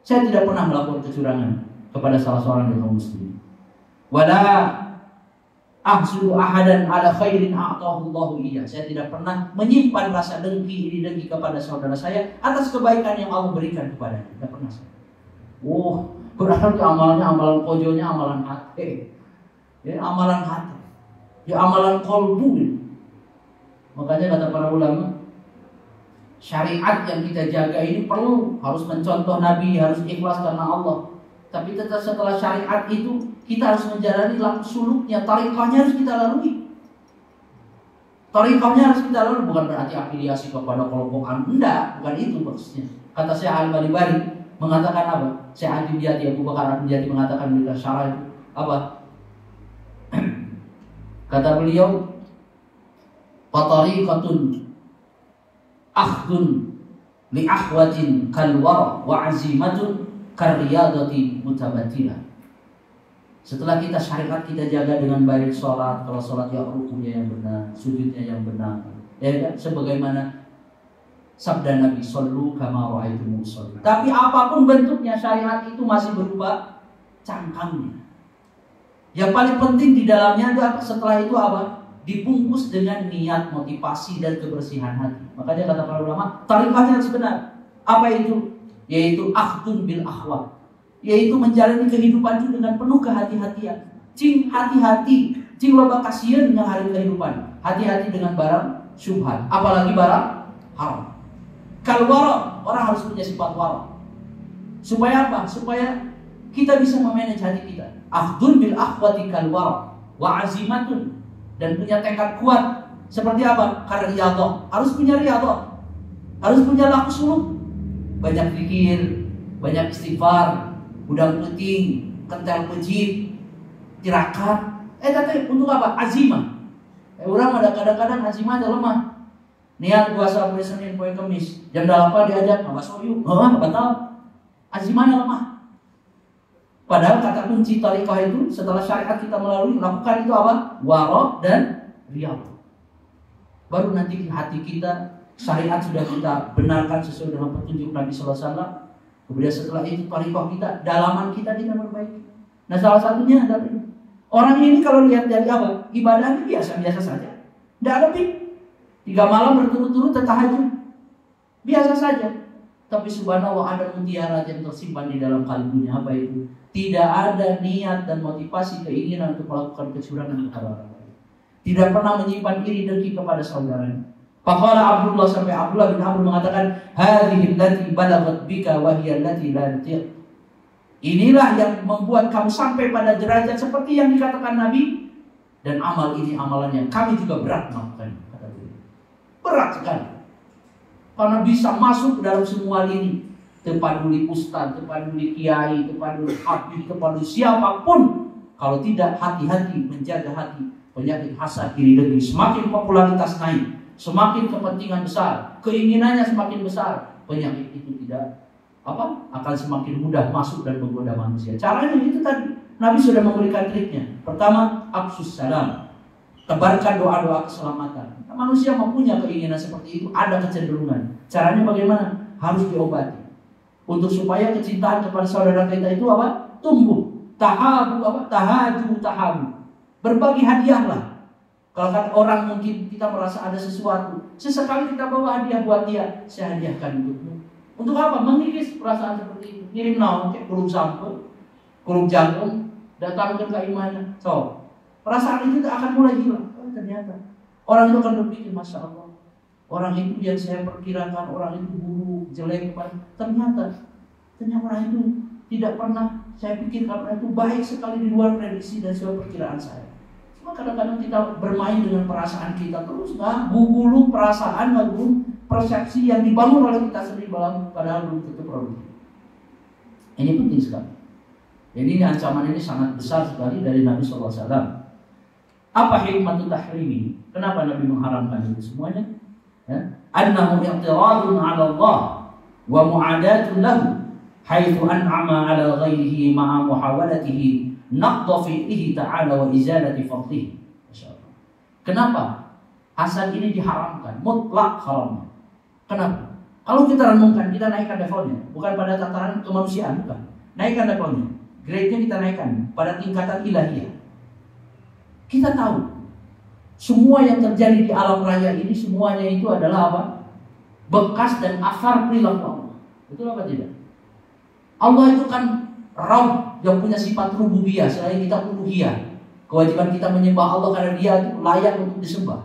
Saya tidak pernah melakukan kecurangan kepada salah seorang dari kaum muslimin. Wala ahsudu ahadan ala khairin a'tahu Allahu iya. Saya tidak pernah menyimpan rasa dengki, iri dengki kepada saudara saya atas kebaikan yang Allah berikan kepadanya. Tidak pernah saya. Berarti amalnya amalan kojonya amalan hati. Ya, amalan hati. Ya amalan kolbu. Makanya kata para ulama, syariat yang kita jaga ini perlu harus mencontoh Nabi, harus ikhlas karena Allah. Tapi tetap setelah syariat itu kita harus menjalani laku suluknya, tarikahnya harus kita lalui. Tarikahnya harus kita lalui, bukan berarti afiliasi kepada kelompok enggak, bukan itu maksudnya. Kata Syekh Al-Balibari mengatakan apa? Syekh Adi Biati, Abu Bakar Adi Biati mengatakan di syarah itu apa? Kata beliau, "Fatariqatun akhdun li ahwatin kalwara wa azimatun karyadati mutabattilah." Setelah kita syariat kita jaga dengan baik sholat, kalau sholat ya rukunya yang benar, sujudnya yang benar, ya kan? Sebagaimana sabda Nabi, "Shollu kama ra'aitumuni usolli." Tapi apapun bentuknya syariat itu masih berupa cangkangnya. Yang paling penting di dalamnya ada setelah itu apa? Dibungkus dengan niat, motivasi dan kebersihan hati. Makanya kata para ulama, tarikahnya harus benar. Apa itu? Yaitu akhdun bil akhwat. Yaitu menjalani kehidupan itu dengan penuh kehati-hatian. Cing hati-hati, cing loba kasihan dengan hari kehidupan. Hati-hati dengan barang syubhat, apalagi barang haram. Kalau wara, orang harus punya sifat wara. Supaya apa? Supaya kita bisa memanage hati kita. Akhdun bil akhwati kal wara wa azimatun, dan punya tekad kuat. Seperti apa? Karena riyadhah, harus punya riyadhah. Harus punya laku suluk. Banyak zikir, banyak istighfar, udang puting, kental pejit, tirakat. Tapi untuk apa? Azimah. Orang ada kadang-kadang azimah ada lemah. Niat puasa mulai Senin sampai Kamis, jam 8 diajak nggak yuk, batal. Azimahnya lemah. Padahal kata kunci tarikah itu setelah syariat kita melalui, lakukan itu apa? Wara dan riyadhah. Baru nanti hati kita, syariat sudah kita benarkan sesuai dengan petunjuk Nabi SAW. Kemudian setelah itu tarikah kita, dalaman kita perbaiki. Nah salah satunya adalah orang ini kalau lihat dari apa? Ibadahnya biasa-biasa saja. Tidak lebih. 3 malam berturut-turut tahajud. Biasa saja. Tapi subhanallah ada mutiara yang tersimpan di dalam kalbunya. Apa itu? Tidak ada niat dan motivasi keinginan untuk melakukan kecurangan kepada orang lain. Tidak pernah menyimpan iri dengki kepada saudaranya. Faqala Abdullah, sampai Abdullah bin Amr mengatakan, "Hadhihi allati balaghat bika wa hiya allati la tatiq." Inilah yang membuat kamu sampai pada derajat seperti yang dikatakan Nabi, dan amal ini amalan yang kami juga berat melakukan, kata beliau. Berat sekali. Karena bisa masuk ke dalam semua lini. Terpaduli ustaz, terpaduli kiai, terpaduli habib, terpaduli siapapun. Kalau tidak hati-hati menjaga hati, penyakit hasad, iri dengki semakin popularitas naik, semakin kepentingan besar, keinginannya semakin besar, penyakit itu tidak akan semakin mudah masuk dan menggoda manusia. Caranya itu tadi, Nabi sudah memberikan triknya. Pertama, afsus salam, tebarkan doa-doa keselamatan. Manusia mempunyai keinginan seperti itu, ada kecenderungan. Caranya bagaimana? Harus diobati. Untuk supaya kecintaan kepada saudara kita itu apa? Tumbuh. Tahaju. Berbagi hadiahlah. Kalau kan orang mungkin kita merasa ada sesuatu, sesekali kita bawa hadiah buat dia. Saya hadiahkan untukmu. Untuk apa? Mengikis perasaan seperti itu. Ngirim naon, kayak kurung sampel, kurung jantung, datangkan keimanan. So, perasaan itu akan mulai hilang. Ternyata orang itu akan berpikir, Masya Allah, orang itu yang saya perkirakan orang itu buruk, jelek, ternyata orang itu tidak pernah saya pikirkan orang itu baik sekali di luar prediksi dan sesuai perkiraan saya. Cuma kadang-kadang kita bermain dengan perasaan kita terus, gulu perasaan, gulu persepsi yang dibangun oleh kita sendiri, padahal belum tentu produktif. Ini penting sekali. Jadi ancaman ini sangat besar sekali dari Nabi SAW. Apa hikmah tahrimi? Kenapa Nabi mengharamkan itu semuanya? Ya. Annahu i'tiradun 'ala Allah wa mu'adatun lahu haitsu an'ama 'ala ghairihi ma'a muhawalatihi naqdha fihi ta'ala wa izalati fadlihi. Masyaallah. Kenapa hasad ini diharamkan, mutlak haram? Kenapa? Kalau kita renungkan, kita naikkan levelnya, bukan pada tataran kemanusiaan, bukan. Naikkan levelnya, grade-nya kita naikkan pada tingkatan ilahiyah. Kita tahu semua yang terjadi di alam raya ini semuanya itu adalah apa? Bekas dan asar perilaku Allah. Betul apa tidak? Allah itu kan Rabb yang punya sifat rububiyah, selain kita uluhiyah. Kewajiban kita menyembah Allah karena Dia itu layak untuk disembah.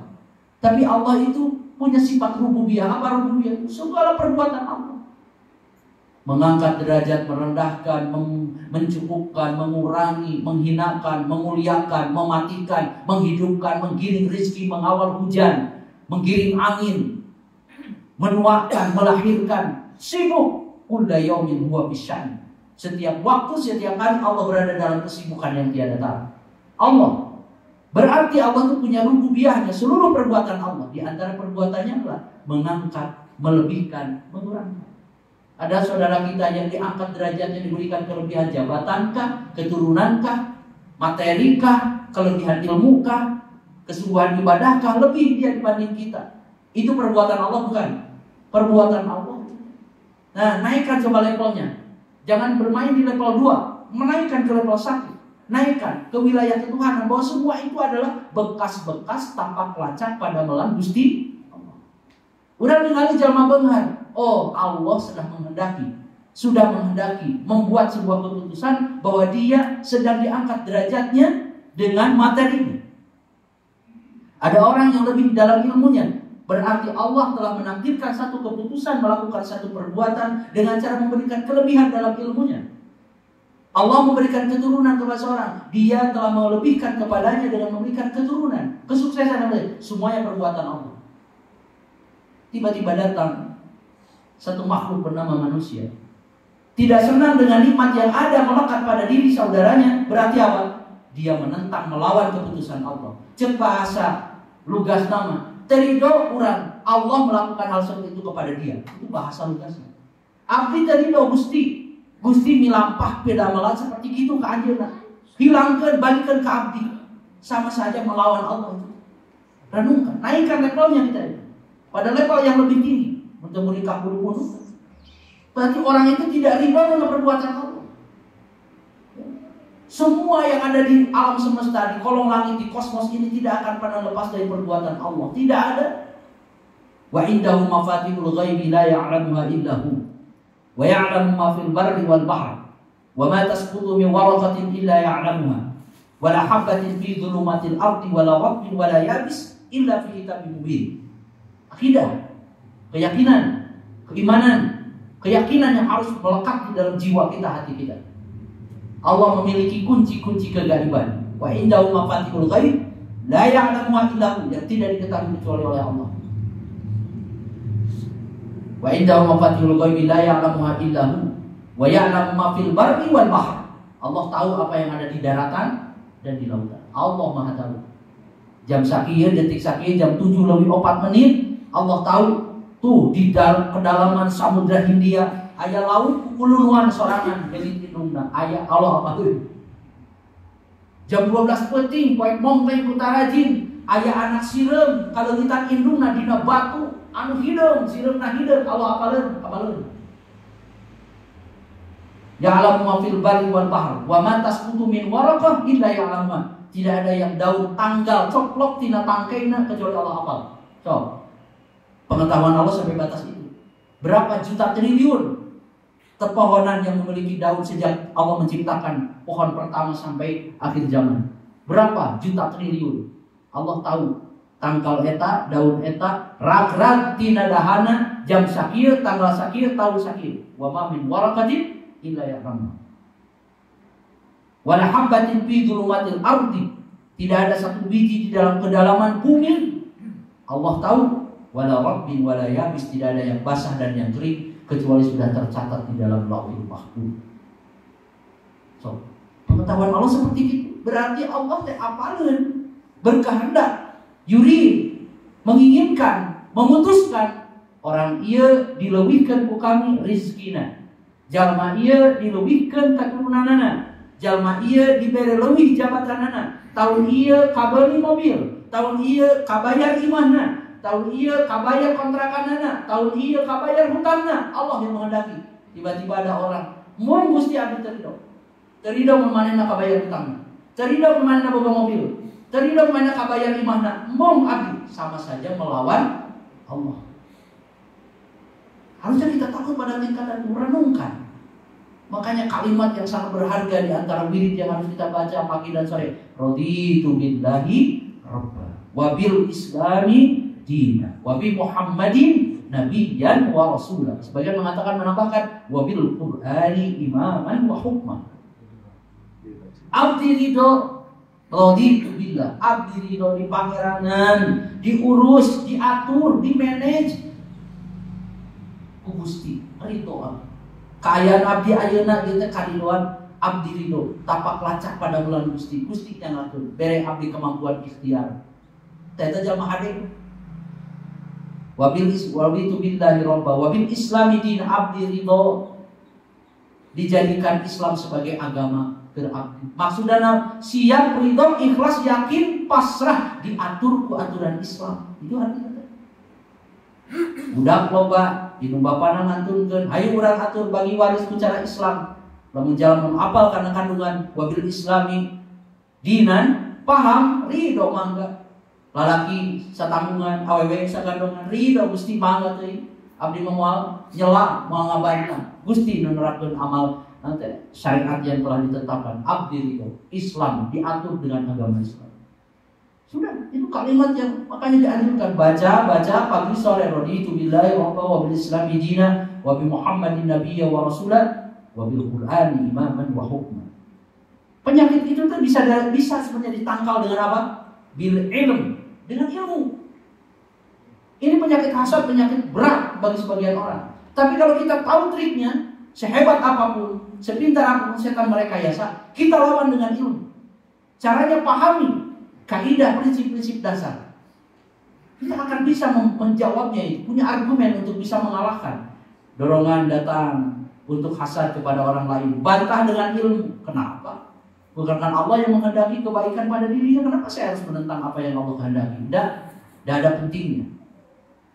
Tapi Allah itu punya sifat rububiyah. Apa rububiyah? Segala perbuatan Allah. Mengangkat derajat, merendahkan, mencukupkan, mengurangi, menghinakan, memuliakan, mematikan, menghidupkan, menggiring rezeki, mengawal hujan, menggiring angin, menuakan, melahirkan. Sibuk. Kulla yaumin huwa bisya'an. Setiap waktu, setiap hari Allah berada dalam kesibukan yang tiada tara. Allah. Berarti Allah itu punya rububiyahnya, seluruh perbuatan Allah. Di antara perbuatannya adalah mengangkat, melebihkan, mengurangi. Ada saudara kita yang diangkat derajatnya, diberikan kelebihan jabatankah, keturunankah, materikah, kelebihan ilmukah, kesungguhan ibadahkah, lebih dia dibanding kita. Itu perbuatan Allah bukan? Perbuatan Allah. Nah, naikkan coba levelnya. Jangan bermain di level 2, menaikkan ke level 1. Naikkan ke wilayah ketuhanan, bahwa semua itu adalah bekas-bekas tampak lacak pada melang Gusti Allah. Udah ningali jalma beunghar. Oh, Allah sudah menghendaki membuat sebuah keputusan bahwa dia sedang diangkat derajatnya dengan materi. Ada orang yang lebih dalam ilmunya. Berarti Allah telah menakdirkan satu keputusan, melakukan satu perbuatan dengan cara memberikan kelebihan dalam ilmunya. Allah memberikan keturunan kepada seorang, Dia telah melebihkan kepadanya dengan memberikan keturunan, kesuksesan adalah semuanya perbuatan Allah. Tiba-tiba datang satu makhluk bernama manusia, tidak senang dengan nikmat yang ada melekat pada diri saudaranya. Berarti apa? Dia menentang, melawan keputusan Allah. Cek bahasa lugas nama, terido urang Allah melakukan hal seperti itu kepada dia. Itu bahasa lugasnya. Abdi terido Gusti milampah pedamelan seperti itu ke anjeunna. Hilangkan, balikan ke abdi. Sama saja melawan Allah. Renungkan, naikkan levelnya kita. Pada level yang lebih tinggi. Untuk menikah bulu. Berarti orang itu tidak riba dengan perbuatan Allah. Semua yang ada di alam semesta, di kolong langit, di kosmos ini tidak akan pernah lepas dari perbuatan Allah. Tidak ada. Wa indahu mafatihul ghaibi la ya'lamuha illa hu. Wa ya'lamu ma fil barri wal bahr. Wa ma tasqutu min waraqatin illa ya'lamuha. Wa la habatin fi dhulumatil ardi wa la rabbin wa la yabis illa fi kitabim mubin. Akidah, keyakinan, keimanan, keyakinan yang harus melekat di dalam jiwa kita, hati kita. Allah memiliki kunci-kunci kegaiban. Wa indahu mafatihul ghaib la ya'lamuha illa hu, yang tidak diketahui kecuali oleh Allah. Wa indahu mafatihul ghaib la ya'lamuha illa hu wa ya'lamu ma fil barri wal bahr. Allah tahu apa yang ada di daratan dan di lautan. Allah Maha tahu. Jam sakieu, detik sakieu, jam 7:04 Allah tahu. Tuh di kedalaman Samudra Hindia aya laut kululuan sorangan jadi tinungna. Aya Allah apa tuh? Jam 12 peuting poek mongteng kutarajin aya anak sireum kaleuwitan indungna dina batu anu hideung, sireumna hideung. Allah apaleun. Ya'lamu ma fil barri wal bahr wa ma tasqutu min waraqah illa ya'lamuha. Tidak ada yang daun tanggal coplok tina tangkeina kecuali Allah hafal. Cok. Pengetahuan Allah sampai batas itu. Berapa juta triliun pepohonan yang memiliki daun sejak Allah menciptakan pohon pertama sampai akhir zaman. Berapa juta triliun. Allah tahu tanggal eta, daun eta, rag-rag tina dahana, jam sakieu, tanggal sakieu, tahun sakieu. Wa ma min waraqatin illa ya'lamuha. Wala habatin fi dhulumatil ardi. Tidak ada satu biji di dalam kedalaman bumi. Allah tahu. Wala rabbin wala yabis, tidak ada yang basah dan yang kering kecuali sudah tercatat di dalam Lauhul Mahfuz. So, pengetahuan Allah seperti itu. Berarti Allah teh apaleun, berkehendak, yuri, menginginkan, memutuskan orang ieu dileuwihkeun ku kami rizkina. Jalma ieu dileuwihkeun keturunanana. Jalma ieu dibere leuwih jabatanana. Tahun ieu kabeuli mobil, tahun ieu kabayar imahna, tahun ieu kabayar kontrakanana, tahun ieu kabayar hutangna. Allah yang menghendaki. Tiba-tiba ada orang, mun Gusti abdi terido. Terido memanehna kabayar hutangna. Terido memanehna boga mobil. Terido memanehna kabayar imahna. Mung abdi sama saja melawan Allah. Harusnya kita takut pada tingkatan merenungkan. Makanya kalimat yang sangat berharga di antara wirid yang harus kita baca pagi dan sore. Raditu billahi rabba wa bil islami dina wa bi Muhammadin nabiyyan wa rasulah. Sebagian mengatakan menambahkan wa bil qur'ani imaman wa hukman. Abdi ridho raditu billah. Abdi ridho di pangeranan, diurus, diatur, dimanage Gusti ridho. Kaayaan abdi ayeuna ieu teh karidoan abdi ridho, tapak lacak pada bulan Gusti. Gusti yang ngatur, bere abdi kemampuan ikhtiar. Teh teh jalma hade. Wabil billahi robba wabil islami din abdi ridho. Dijadikan Islam sebagai agama berabdi. Maksudana siap ridho, ikhlas, yakin, pasrah, diatur ku aturan Islam. Itu artinya. Budak loba dinu bapana ngantunkeun hayu urang atur bagi waris ku cara Islam. Lamun jalma apal kana kandungan wabil islami dinan paham ridho mangga. Lalaki satanggungan awewe sagandongan ridho Gusti mangga teuing. Abdi moal nyela moal ngabantah. Gusti nu nerapkeun amal nanti syariat yang telah ditetapkan. Abdi ridho Islam diatur dengan agama Islam. Sudah, itu kalimat yang makanya dianjurkan baca pagi sore. Raditu billahi wa bil islami dina wa bi Muhammadin nabiyya wa rasulah wa bil qur'ani imaman wa hukman. Penyakit itu tuh bisa sebenarnya ditangkal dengan apa? Bil ilm, dengan ilmu. Ini penyakit hasad, penyakit berat bagi sebagian orang. Tapi kalau kita tahu triknya, sehebat apapun, sepintar apapun setan merekayasa, kita lawan dengan ilmu. Caranya pahami kaidah prinsip-prinsip dasar. Kita akan bisa menjawabnya itu, punya argumen untuk bisa mengalahkan. Dorongan datang untuk hasad kepada orang lain, bantah dengan ilmu. Kenapa? Bukankah Allah yang menghendaki kebaikan pada dirinya? Kenapa saya harus menentang apa yang Allah kehendaki? Tidak ada pentingnya.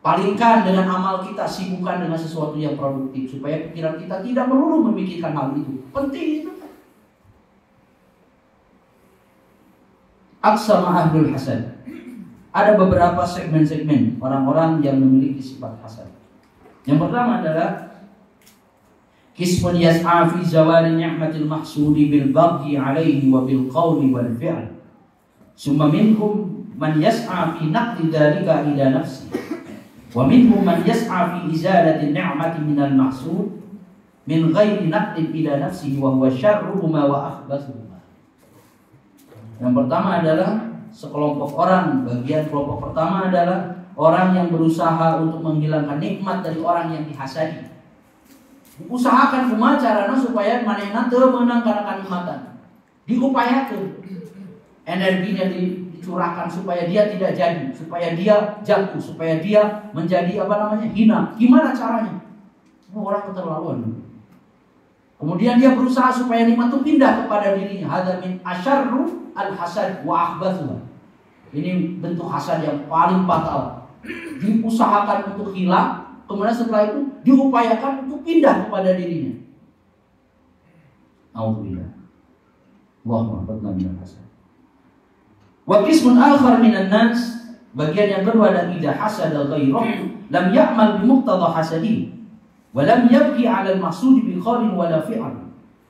Palingkan dengan amal kita, sibukkan dengan sesuatu yang produktif supaya pikiran kita tidak melulu memikirkan hal itu. Penting itu. Aksama ahlul hasad. Ada beberapa segmen-segmen orang-orang yang memiliki sifat hasad. Yang pertama adalah kismun yas'a fi zawali ni'matil mahsudi bil baghi alaihi wa bil qawli wal fi'l. Summa minhum man yas'a fi naqdi dhalika ila nafsi. Wa minhum man yas'a fi izalati ni'mati minal mahsud min ghairi naqdi ila nafsihi wa huwa syarruhuma wa akhbathuhuma. Yang pertama adalah sekelompok orang, bagian kelompok pertama adalah orang yang berusaha untuk menghilangkan nikmat dari orang yang dihasadi. Usahakan kumaha carana supaya manehna teu meunang kana kanikmatan. Diupayakeun. Energinya dicurahkan supaya dia tidak jadi, supaya dia jatuh, supaya dia menjadi hina. Gimana caranya? Orang keterlaluan. Kemudian dia berusaha supaya nikmat itu pindah kepada dirinya. Hadza min asyarru al-hasad wa akhbathuha. Ini bentuk hasad yang paling fatal. Diusahakan untuk hilang, kemudian setelah itu diupayakan untuk pindah kepada dirinya. Alhamdulillah. Allahumma qadna min al-hasad. Wa qismun akhar minan nas, bagian yang kedua adalah idza hasada ghairuhu lam ya'mal bi muqtada hasadi wa lam yabqi 'ala al-mahsud bi khalin wala fi'l.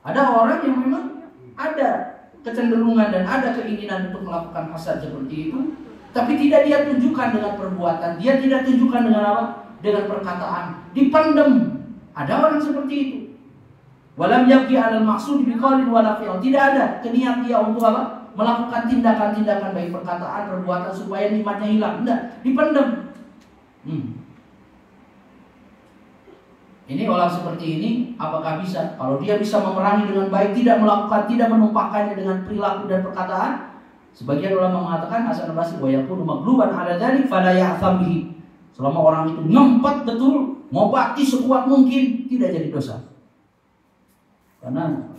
Ada orang yang memang ada kecenderungan dan ada keinginan untuk melakukan hasad seperti itu, tapi tidak dia tunjukkan dengan perbuatan, dia tidak tunjukkan dengan apa? Dengan perkataan, dipendam. Ada orang seperti itu. Walam yabqi 'alal maqsud bi qaulin wala fi'l. Tidak ada keniat dia untuk apa? Melakukan tindakan-tindakan baik perkataan, perbuatan supaya nikmatnya hilang. Tidak, dipendam. Ini orang seperti ini, apakah bisa? Kalau dia bisa memerangi dengan baik, tidak melakukan, tidak menumpahkannya dengan perilaku dan perkataan, sebagian ulama mengatakan Hasan al-Basri wa yakunu maghluban ala dzalik fala ya'tham bihi. Selama orang itu ngempat betul, ngobati sekuat mungkin, tidak jadi dosa. Karena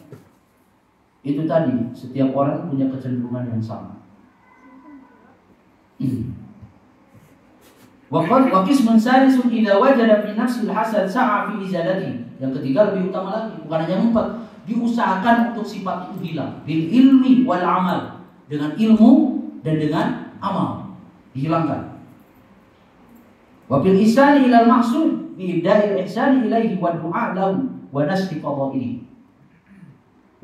itu tadi, setiap orang punya kecenderungan yang sama. Waqis mansarisun idza wajada fi nafsil hasan sa'a fi izalati. Yang ketiga lebih utama lagi, bukan hanya empat, diusahakan untuk sifat itu hilang bil ilmi wal amal, dengan ilmu dan dengan amal dihilangkan. Wa bil ihsani ilal maqsud bi ibda'il ihsani ilaihi wa du'a lahu wa nasri fadaihi.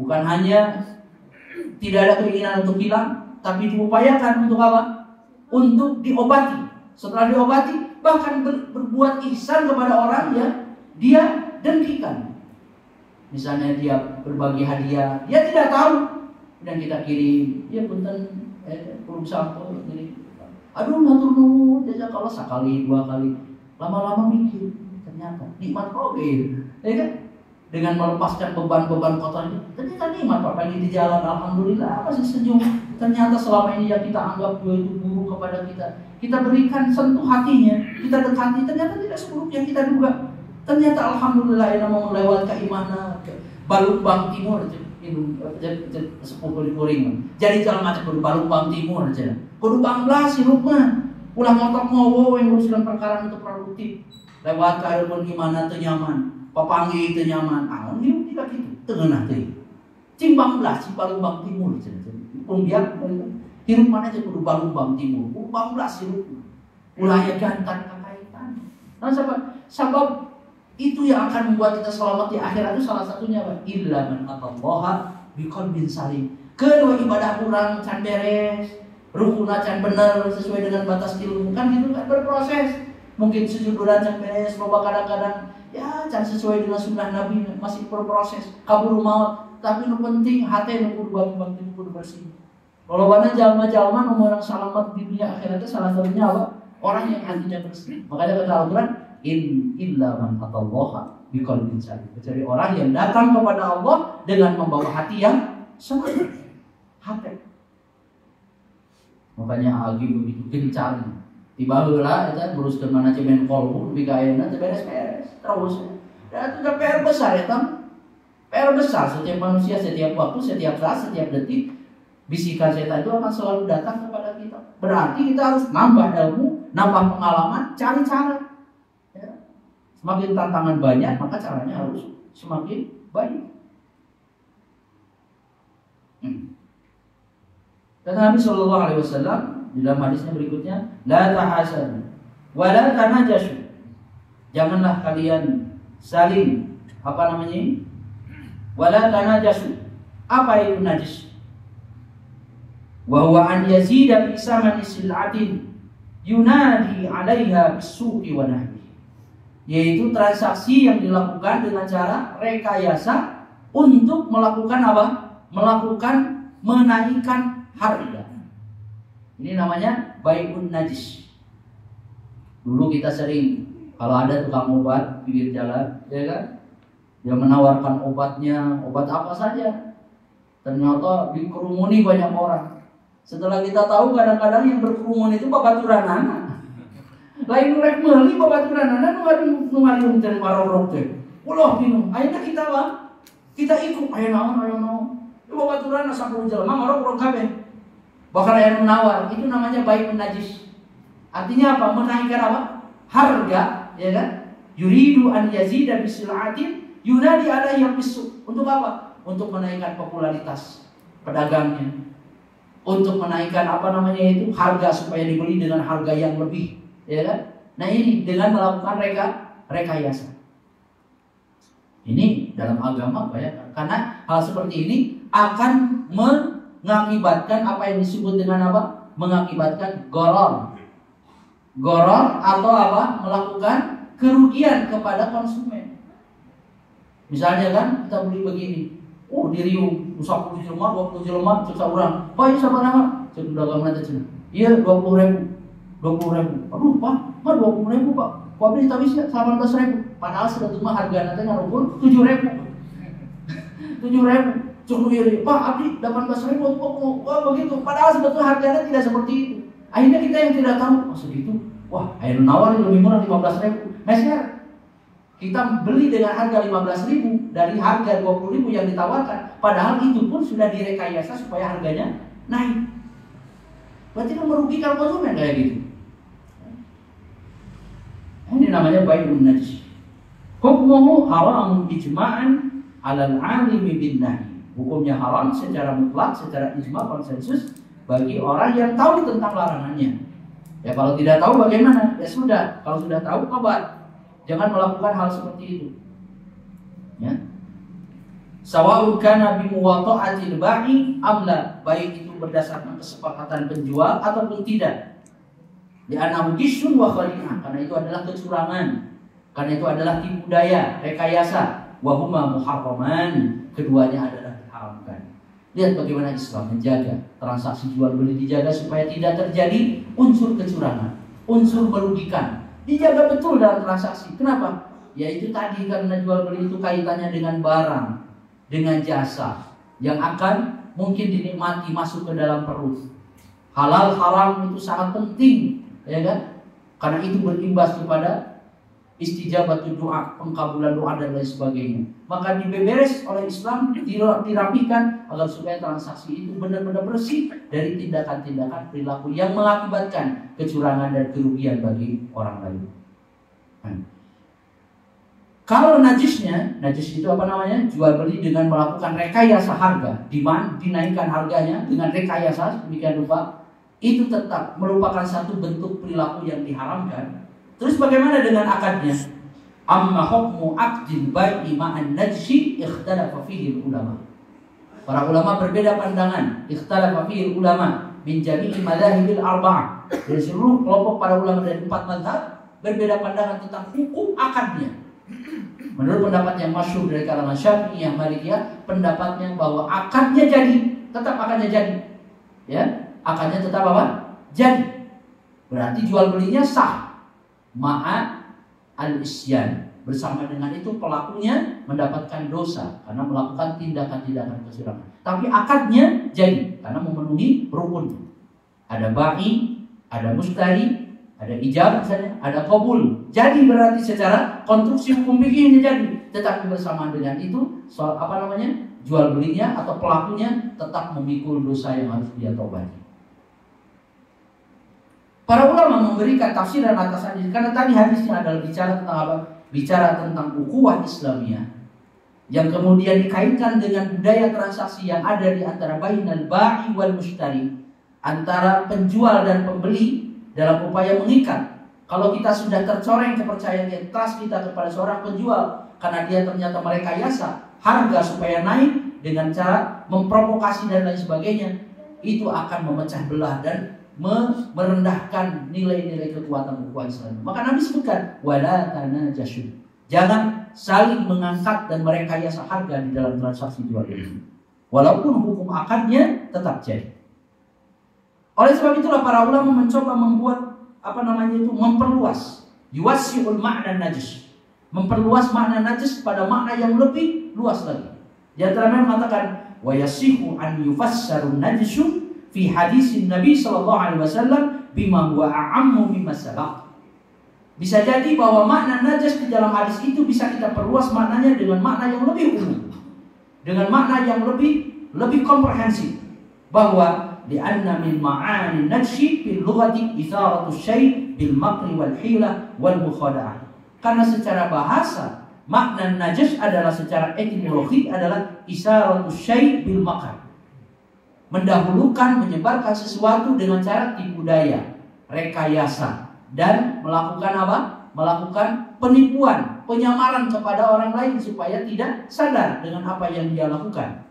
Bukan hanya tidak ada keinginan untuk hilang, tapi diupayakan untuk apa? Untuk diobati. Setelah diobati, bahkan berbuat ihsan kepada orang yang dia dengkikan. Misalnya dia berbagi hadiah, dia tidak tahu, dan kita kirim, ya punten, kurung sampo, jadi, aduh ngatur nuhun, jasa kalau sekali, dua kali, lama-lama mikir, ternyata nikmat oge, ya kan? Dengan melepaskan beban-beban kotornya, ternyata nikmat Pak, pagi di jalan, alhamdulillah masih senyum. Ternyata selama ini yang kita anggap dia itu buruk kepada kita berikan sentuh hatinya, kita dekati, ternyata tidak seburuk yang kita duga. Ternyata alhamdulillah yang mau melewat ke imana ke Balukbang Timur sepupu kuring. Jadi jalan macam kudu Balukbang Timur aja. Kudu banglas hirupna. Ulah ngotok ngowo yang uruskan perkara untuk produktif. Lewat ke pun gimana teu nyaman. Papanggi teu nyaman. Aon hirup tidak gitu. Teu ngeunah teh. Cing banglas si Balukbang Timur aja. Pun biar hirup mana aja kudu Balukbang Timur. Kudu banglas hirup. Ulah aya gantan kakaitan. Nah sebab itu yang akan membuat kita selamat di akhirat itu salah satunya apa? Illa man atallaha biqalbin salim. Kedua ibadah kurang can beres, rukuna can bener sesuai dengan batas ilmu kan gitu kan berproses. Mungkin sujuduran can beres, loba kadang-kadang ya can sesuai dengan sunnah Nabi masih berproses. Kabur maut, tapi nu penting hati nu kudu bangkit kudu bersih. Lolobana jalma-jalma nu orang selamat di dunia akhirat itu salah satunya apa? Orang yang hatinya bersih. Makanya kata Al-Qur'an illa man atallaha biqalbin salim. Kecuali orang yang datang kepada Allah dengan membawa hati yang sempurna. Hati. Makanya Agi begitu gencar. Tiba heula eta nguruskeun manajemen kolbu lebih ka ayeuna teu beres-beres. Terus dan itu PR besar ya tam. PR besar setiap manusia, setiap waktu, setiap saat, setiap detik. Bisikan setan itu akan selalu datang kepada kita. Berarti kita harus nambah ilmu, nambah pengalaman, cari cara. Semakin tantangan banyak, maka caranya harus semakin baik. Kata Nabi Shallallahu Alaihi Wasallam di dalam hadisnya berikutnya, la tahasadu, wa la tanajashu. Janganlah kalian saling apa namanya? Wa la tanajashu. Apa itu najis? Wa huwa an yazida bi samani sil'atin yunadi 'alaiha bis-suqi wa nahwi. Yaitu transaksi yang dilakukan dengan cara rekayasa untuk melakukan apa? Melakukan menaikkan harga. Ini namanya bai'un najis. Dulu kita sering kalau ada tukang obat pinggir jalan, ya kan? Dia menawarkan obatnya, obat apa saja. Ternyata dikerumuni banyak orang. Setelah kita tahu kadang-kadang yang berkerumun itu babaturanana. Lain rek meuli babaturanana nu ngariung teh marorok teh. Ulah pinu. Ayeuna kita mah kita ikut aya naon. Itu babaturana 10 jelema marorok kabeh. Bahkan aya nu nawar, itu namanya bai'un najis. Artinya apa? Menaikkan apa? Harga, ya kan? Yuridu an yazida bisil'atin yunadi alaihi bis-suq. Untuk apa? Untuk menaikkan popularitas pedagangnya. Untuk menaikkan apa namanya itu harga supaya dibeli dengan harga yang lebih. Ya kan? Nah ini dengan melakukan rekayasa. Ini dalam agama banyak, karena hal seperti ini akan mengakibatkan apa yang disebut dengan apa? Mengakibatkan goror atau apa? Melakukan kerugian kepada konsumen. Misalnya kan kita beli begini, diriung 10 jelema, 20 jelema, cek saurang. Pak, ieu sabaraha? Cek dagang nanti cenah. Iya 20.000. 20.000. Aduh Pak, mah 20.000 Pak. Kok beli tapi 18.000. Padahal sebetulnya harga nanti ngarumpul 7.000. 7.000. Cuk ieu Pak, abdi 18.000 kok begitu. Padahal sebetulnya harganya tidak seperti itu. Akhirnya kita yang tidak tahu, segitu. Wah, air nawar lebih murah 15.000. Meser. Kita beli dengan harga 15.000 dari harga 20.000 yang ditawarkan. Padahal itu pun sudah direkayasa supaya harganya naik. Berarti kan merugikan konsumen kayak gitu. Ini namanya bai'un najis. Hukmuhu haram ijma'an 'alal 'alimi bin nahi. Hukumnya haram secara mutlak, secara ijma' konsensus bagi orang yang tahu tentang larangannya. Ya kalau tidak tahu bagaimana? Ya sudah, kalau sudah tahu kabar. Jangan melakukan hal seperti itu. Ya. Sawa'un kana bi muwata'atil ba'i am la, baik itu berdasarkan kesepakatan penjual ataupun tidak. Li'annahu gisyun wa khadi'ah, karena itu adalah kecurangan. Karena itu adalah tipu daya, rekayasa. Wa huma muharraman, keduanya adalah diharamkan. Lihat bagaimana Islam menjaga transaksi jual beli, dijaga supaya tidak terjadi unsur kecurangan, unsur merugikan. Dijaga betul dalam transaksi. Kenapa? Ya itu tadi, karena jual beli itu kaitannya dengan barang, dengan jasa yang akan mungkin dinikmati masuk ke dalam perut. Halal haram itu sangat penting, ya kan? Karena itu berimbas kepada istijabatul doa, pengkabulan doa dan lain sebagainya. Maka dibeberes oleh Islam, dirapikan agar supaya transaksi itu benar-benar bersih dari tindakan-tindakan perilaku yang mengakibatkan kecurangan dan kerugian bagi orang lain. Kalau najisnya, najis itu apa namanya? Jual beli dengan melakukan rekayasa harga, dinaikkan harganya dengan rekayasa demikian rupa, itu tetap merupakan satu bentuk perilaku yang diharamkan. Terus bagaimana dengan akadnya? Amma hukmu aqdil bai'i ma'an najsi ikhtalafa fihi ulama. Para ulama berbeda pandangan. Ikhtalafa fihi ulama min jami'i madzahibil arba'ah. Dari seluruh kelompok para ulama dari 4 mazhab berbeda pandangan tentang hukum akadnya. Menurut pendapat yang masyhur dari kalangan Syafi'iyah, Malikiyah, pendapatnya bahwa akadnya jadi, tetap akadnya jadi. Ya, akadnya tetap apa? Jadi. Berarti jual belinya sah. Ma'a al-isyan, bersama dengan itu pelakunya mendapatkan dosa karena melakukan tindakan-tindakan kecurangan. Tapi akadnya jadi karena memenuhi rukun. Ada ba'i, ada mustari, ada ijab misalnya, ada qabul. Jadi berarti secara konstruksi hukum fikih ini jadi. Tetapi bersamaan dengan itu soal jual belinya atau pelakunya tetap memikul dosa yang harus dia tobati. Para ulama memberikan tafsiran atas hadis, karena tadi hadisnya adalah bicara tentang apa? Bicara tentang ukhuwah Islamiyah yang kemudian dikaitkan dengan budaya transaksi yang ada di antara bainal ba'i wal mushtari, antara penjual dan pembeli dalam upaya mengikat. Kalau kita sudah tercoreng kepercayaan trust kita kepada seorang penjual karena dia ternyata merekayasa harga supaya naik dengan cara memprovokasi dan lain sebagainya, itu akan memecah belah dan merendahkan nilai-nilai kekuatan ukhuwah Islam. Maka Nabi sebutkan wala tanajashu, jangan saling mengangkat dan merekayasa harga di dalam transaksi jual beli, walaupun hukum akadnya tetap jadi. Oleh sebab itulah para ulama mencoba membuat memperluas yuwassi'ul ma'na najis, memperluas makna najis pada makna yang lebih luas lagi. Di antara mereka mengatakan wa yasihu an yufassarun najisu fi hadisin Nabi sallallahu alaihi wasallam bima huwa a'ammu mimma sabaq. Bisa jadi bahwa makna najis di dalam hadis itu bisa kita perluas maknanya dengan makna yang lebih umum, dengan makna yang lebih komprehensif, bahwa li'anna min ma'ani najsi fil lughati itharatu syai' bil makri wal hila wal mukhada'ah. Karena secara bahasa makna najis adalah, secara etimologi adalah isaratu syai' bil makr, mendahulukan, menyebarkan sesuatu dengan cara tipu daya, rekayasa, dan melakukan apa? Melakukan penipuan, penyamaran kepada orang lain supaya tidak sadar dengan apa yang dia lakukan.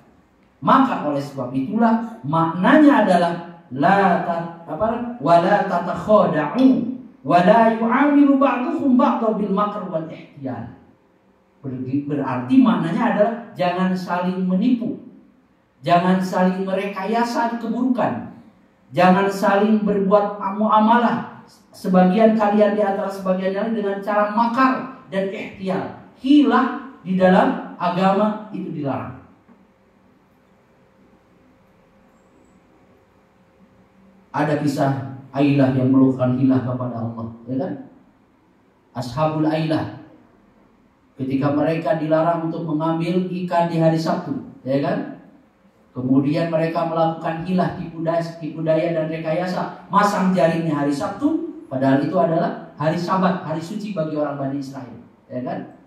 Maka oleh sebab itulah maknanya adalah wala tatakhada'u wala yu'amilu ba'dukum ba'dha bil makr wal ihtiyal. Berarti maknanya adalah jangan saling menipu, jangan saling merekayasa keburukan, jangan saling berbuat muamalah sebagian kalian di antara sebagian lain dengan cara makar dan ihtiyal. Hilah di dalam agama itu dilarang. Ada kisah Ailah yang melakukan hilah kepada Allah, ya kan? Ashabul Ailah, ketika mereka dilarang untuk mengambil ikan di hari Sabtu, ya kan? Kemudian mereka melakukan hilah, tipu daya dan rekayasa, masang jaringnya hari Sabtu, padahal itu adalah hari Sabat, hari suci bagi orang Bani Israel, ya kan?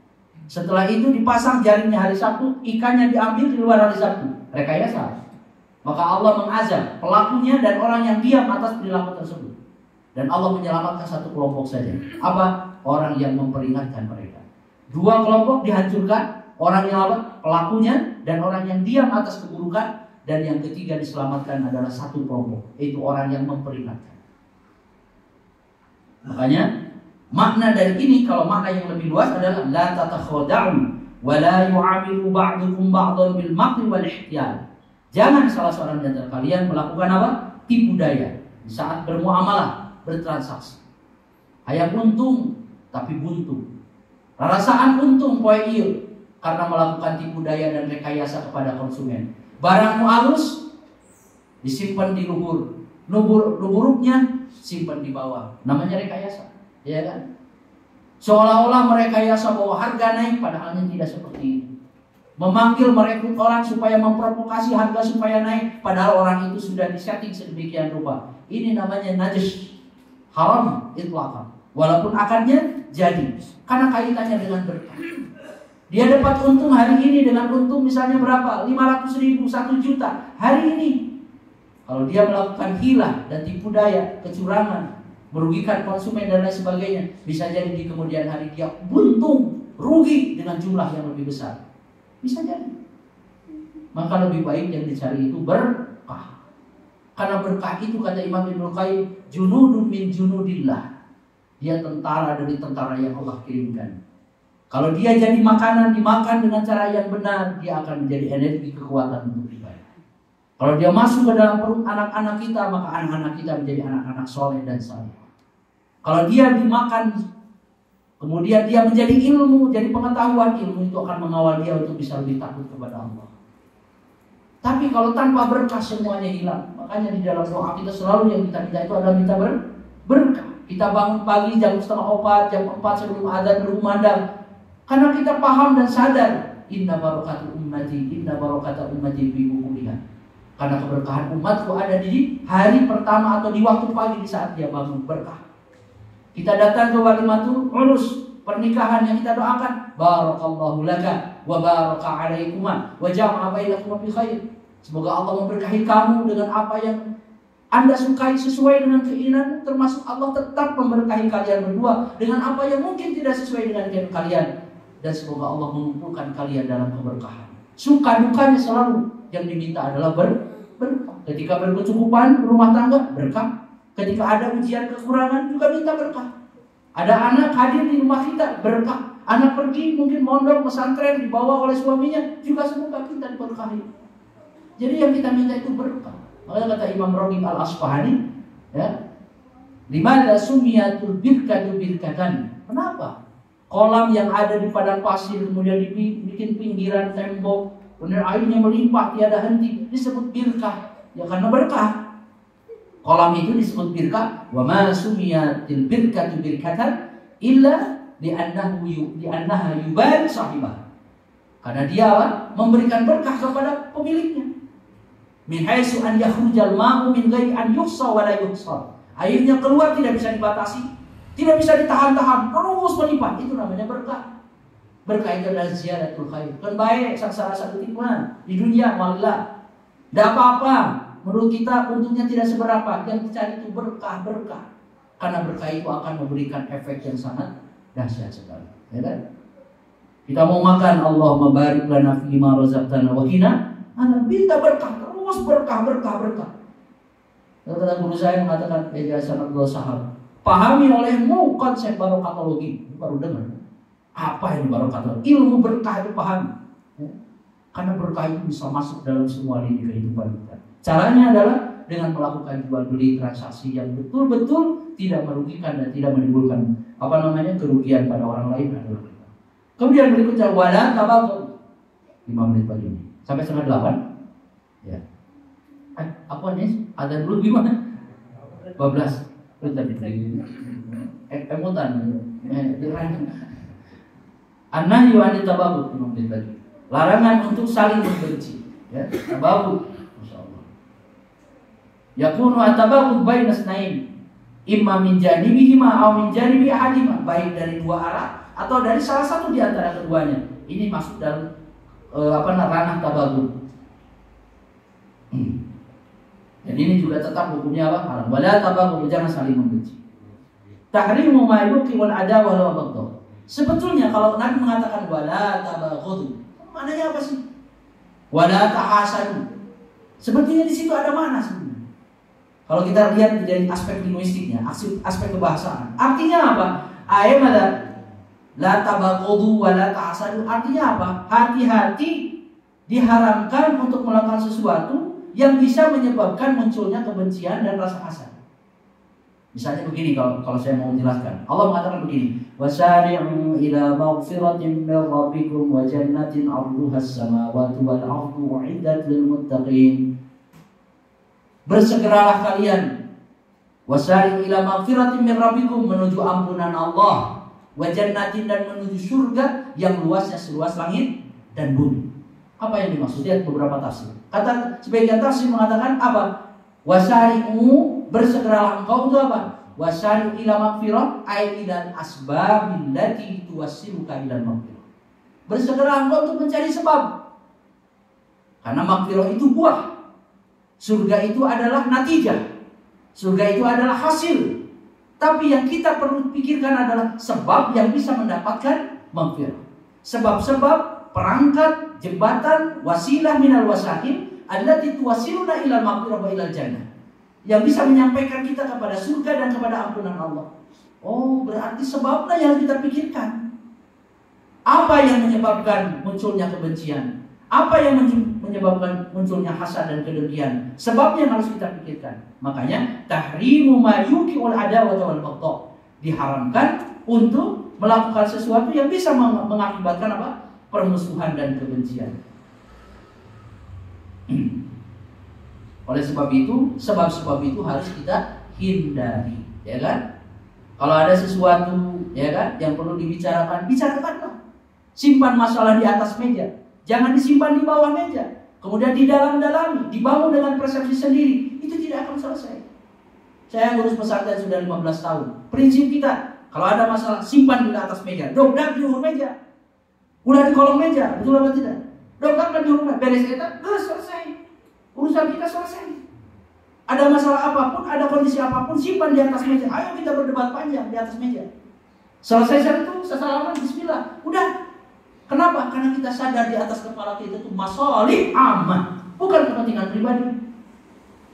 Setelah itu dipasang jaringnya hari Sabtu, ikannya diambil di luar hari Sabtu, rekayasa. Maka Allah mengazab pelakunya dan orang yang diam atas perilaku tersebut. Dan Allah menyelamatkan satu kelompok saja. Apa? Orang yang memperingatkan mereka. Dua kelompok dihancurkan, orang yang apa? Pelakunya dan orang yang diam atas keburukan. Dan yang ketiga diselamatkan adalah satu kelompok, yaitu orang yang memperingatkan. Makanya makna dari ini, kalau makna yang lebih luas adalah la tatakhoda'u wa la yu'amilu ba'dukum ba'dan bil makri wal ihtiyal. Jangan salah seorang di antara kalian melakukan apa? Tipu daya di saat bermuamalah, bertransaksi. Hayang untung tapi buntu. Rasaan untung poe ieu karena melakukan tipu daya dan rekayasa kepada konsumen. Barangmu halus disimpan di luhur, luburuknya simpan di bawah. Namanya rekayasa, ya kan? Seolah-olah merekayasa bahwa harga naik, padahalnya tidak seperti itu. Memanggil, merekrut orang supaya memprovokasi harga supaya naik, padahal orang itu sudah disetting sedemikian rupa. Ini namanya najis, haram itlaqan. Walaupun akarnya jadi, karena kaitannya dengan berkah. Dia dapat untung hari ini dengan untung misalnya berapa? 500.000, 1 juta hari ini. Kalau dia melakukan hilah dan tipu daya, kecurangan, merugikan konsumen dan lain sebagainya, bisa jadi di kemudian hari dia buntung, rugi dengan jumlah yang lebih besar. Bisa jadi. Maka lebih baik yang dicari itu berkah. Karena berkah itu, kata Imam Ibnu Qayyim, junudun min junudillah. Dia tentara dari tentara yang Allah kirimkan. Kalau dia jadi makanan, dimakan dengan cara yang benar, dia akan menjadi energi kekuatan untuk ibadah. Kalau dia masuk ke dalam perut anak-anak kita, maka anak-anak kita menjadi anak-anak soleh dan saleh. Kalau dia dimakan, kemudian dia menjadi ilmu, jadi pengetahuan, ilmu itu akan mengawal dia untuk bisa lebih takut kepada Allah. Tapi kalau tanpa berkah semuanya hilang. Makanya di dalam doa kita selalu yang kita minta itu adalah minta berkah. Kita bangun pagi jam 3:30, jam 4 sebelum adzan berkumandang. Karena kita paham dan sadar, inna barakatu ummati fi bukuliha. Karena keberkahan umatku ada di hari pertama atau di waktu pagi di saat dia bangun, berkah. Kita datang ke walimatul urus, pernikahan yang kita doakan, barakallahu laka wa baraka alaikuma wa jama'a bainakum bi khair. Semoga Allah memberkahi kamu dengan apa yang Anda sukai sesuai dengan keinginan, termasuk Allah tetap memberkahi kalian berdua dengan apa yang mungkin tidak sesuai dengan keinginan kalian. Dan semoga Allah mengumpulkan kalian dalam keberkahan. Suka dukanya selalu yang diminta adalah berkah. Ketika berkecukupan rumah tangga, berkah. Ketika ada ujian kekurangan juga minta berkah. Ada anak hadir di rumah kita, berkah. Anak pergi mungkin mondok pesantren dibawa oleh suaminya, juga semoga kita diberkahi. Jadi yang kita minta itu berkah. Makanya kata Imam Raghib Al-Asfahani, ya, limada sumiyatul birkatu birkatan. Kenapa? Kolam yang ada di padang pasir kemudian dibikin pinggiran tembok, kemudian airnya melimpah tiada henti, disebut birkah. Ya karena berkah. Kolam itu disebut birkah. Wa ma sumiyatil birkatu birkatan illa li'annaha yubarik sahibah. Karena dia memberikan berkah kepada pemiliknya. Min haitsu an yakhrujal ma'u min ghairi an yuhsa wa la yuhsa. Airnya keluar tidak bisa dibatasi, tidak bisa ditahan-tahan, terus melimpah. Itu namanya berkah. Berkah itu adalah ziyadatul khair. Kan baik sangsara satu tikman di dunia wallah. Tidak apa-apa. Menurut kita untungnya tidak seberapa. Yang dicari itu berkah. Karena berkah itu akan memberikan efek yang sangat dahsyat sekali. Ya kan? Kita mau makan, Allah mabarik lana fi ma razaqtana wa qina minta berkah. Terus berkah. Kata guru saya mengatakan, Sanadullah Sahab, pahami olehmu konsep barokatologi. Baru dengar. Apa ini barokatologi? Ilmu berkah itu pahami. Ya. Karena berkah itu bisa masuk dalam semua lini kehidupan kita. Caranya adalah dengan melakukan jual beli transaksi yang betul-betul tidak merugikan dan tidak menimbulkan kerugian pada orang lain adalah kita. Kemudian berikutnya wala tabaghur. 5 menit lagi ini. Sampai 7:30. Ya. Apa nih? Ada dulu gimana? 12. Emotan. An-nahyu 'anit tabaghud tadi. Larangan untuk saling membenci, ya. Tabaghud. Masyaallah. Yakunu at-tabaghud baina isnain. Imma min janibihima aw min janibi ahadima, baik dari dua arah atau dari salah satu di antara keduanya. Ini masuk dalam ranah tabaghud. Dan ini juga tetap hukumnya apa? Haram. Wala tabaghud, jangan saling membenci. Tahrimu ma yuqi wal adawa wal baghdha. Sebetulnya kalau Nabi mengatakan wala tabaghud, maknanya apa sih? Wala tahasadu. Sebetulnya di situ ada makna sebenarnya. Kalau kita lihat dari aspek linguistiknya, aspek kebahasaan, artinya apa? Ayat ada la tabaghudu wa la tahasadu, artinya apa? Hati-hati, diharamkan untuk melakukan sesuatu yang bisa menyebabkan munculnya kebencian dan rasa hasad. Misalnya begini, kalau saya mau menjelaskan, Allah mengatakan begini, wasari'u ila maghfiratin min rabbikum wa jannatin 'arduha as-samawati wal ardu u'iddat lil muttaqin. Bersegeralah kalian, wasari'u ila maghfiratin min rabbikum, menuju ampunan Allah, wa jannatin, dan menuju surga yang luasnya seluas langit dan bumi. Apa yang dimaksud? Lihat beberapa tafsir. Kata sebagian tafsir mengatakan apa? Wasari'u, bersegeralah engkau untuk apa? Wasari'u ila maghfirah ay ilal asbabil lati tuwassiluka ilal maghfirah. Bersegeralah engkau untuk mencari sebab. Karena maghfirah itu buah. Surga itu adalah natijah. Surga itu adalah hasil. Tapi yang kita perlu pikirkan adalah sebab yang bisa mendapatkan maghfirah. Sebab-sebab, perangkat, jembatan, wasilah minal wasail allati tuwassiluna ilal maghfirah wa ilal jannah, yang bisa menyampaikan kita kepada surga dan kepada ampunan Allah. Oh, berarti sebabnya yang kita pikirkan. Apa yang menyebabkan munculnya kebencian? Apa yang menyebabkan munculnya hasad dan kedengkian? Sebabnya yang harus kita pikirkan. Makanya tahrimu ma yuqi'ul adawata wal baghdha, diharamkan untuk melakukan sesuatu yang bisa mengakibatkan apa? Permusuhan dan kebencian. Oleh sebab itu, sebab-sebab itu harus kita hindari, ya kan? Kalau ada sesuatu, ya kan, yang perlu dibicarakan, bicarakanlah. Simpan masalah di atas meja, jangan disimpan di bawah meja. Kemudian didalam-dalami, dibangun dengan persepsi sendiri, itu tidak akan selesai. Saya ngurus pesantren sudah 15 tahun. Prinsip kita, kalau ada masalah, simpan di atas meja, dongkrak di ujung meja, udah di kolong meja, betul apa tidak? Dongkrak di ujung meja, beres kita, selesai. Urusan kita selesai. Ada masalah apapun, ada kondisi apapun, simpan di atas meja. Ayo kita berdebat panjang di atas meja. Selesai satu, salaman, bismillah. Udah. Kenapa? Karena kita sadar di atas kepala kita itu masalih aman, bukan kepentingan pribadi.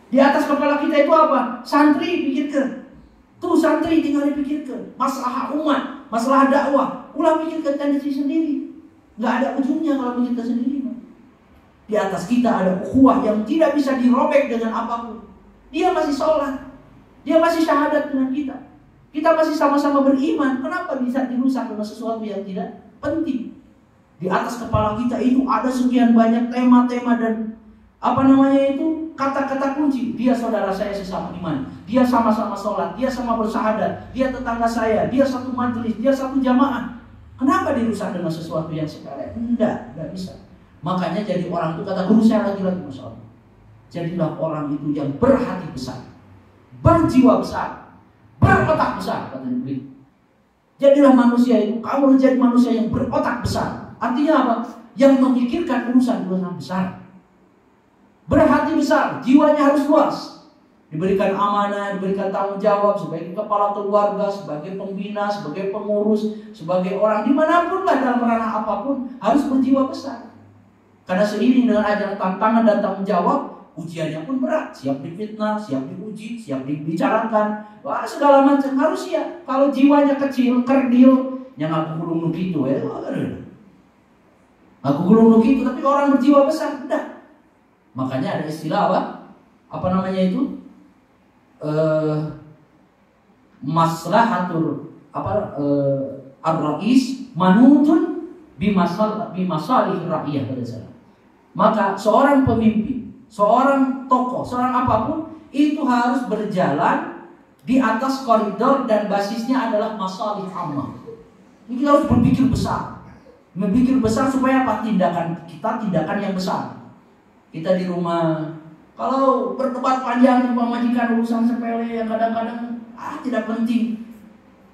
Di atas kepala kita itu apa? Santri, pikirkan. Tuh santri tinggal dipikirkan. Masalah umat, masalah dakwah, ulah pikirkan diri sendiri. Nggak ada ujungnya kalau pikirkan sendiri. Di atas kita ada ukhuwah yang tidak bisa dirobek dengan apapun. Dia masih sholat, dia masih syahadat dengan kita. Kita masih sama-sama beriman. Kenapa bisa dirusak dengan sesuatu yang tidak penting? Di atas kepala kita itu ada sekian banyak tema-tema dan kata-kata kunci. Dia saudara saya sesama iman, dia sama-sama sholat, dia sama bersahadat, dia tetangga saya, dia satu majelis, dia satu jamaah. Kenapa dirusak dengan sesuatu yang sepele? Enggak bisa. Makanya jadi orang itu, kata guru saya lagi-lagi, Masya Allah, jadilah orang itu yang berhati besar, berjiwa besar, berotak besar, katanya begitu. Jadilah manusia itu, kamu jadi manusia yang berotak besar. Artinya apa? Yang memikirkan urusan-urusan besar, berhati besar, jiwanya harus luas, diberikan amanah, diberikan tanggung jawab sebagai kepala keluarga, sebagai pembina, sebagai pengurus, sebagai orang dimanapun lah dalam ranah apapun, harus berjiwa besar. Karena seiring dengan adanya tantangan dan tanggung jawab, ujiannya pun berat. Siap difitnah, siap diuji, siap dibicarakan, wah segala macam harus siap. Kalau jiwanya kecil, kerdil, yang aku gulung gitu ya, aku gulung gitu, tapi orang berjiwa besar, udah. Makanya ada istilah apa? Apa namanya itu? Maslahatur ar-rais manutun bimasalih rakyat pada saat. Maka seorang pemimpin, seorang tokoh, seorang apapun itu harus berjalan di atas koridor dan basisnya adalah masalih ammah. Ini kita harus berpikir besar. Berpikir besar supaya apa? Tindakan kita tindakan yang besar. Kita di rumah, kalau berdebat panjang sama majikan urusan sepele yang kadang-kadang tidak penting,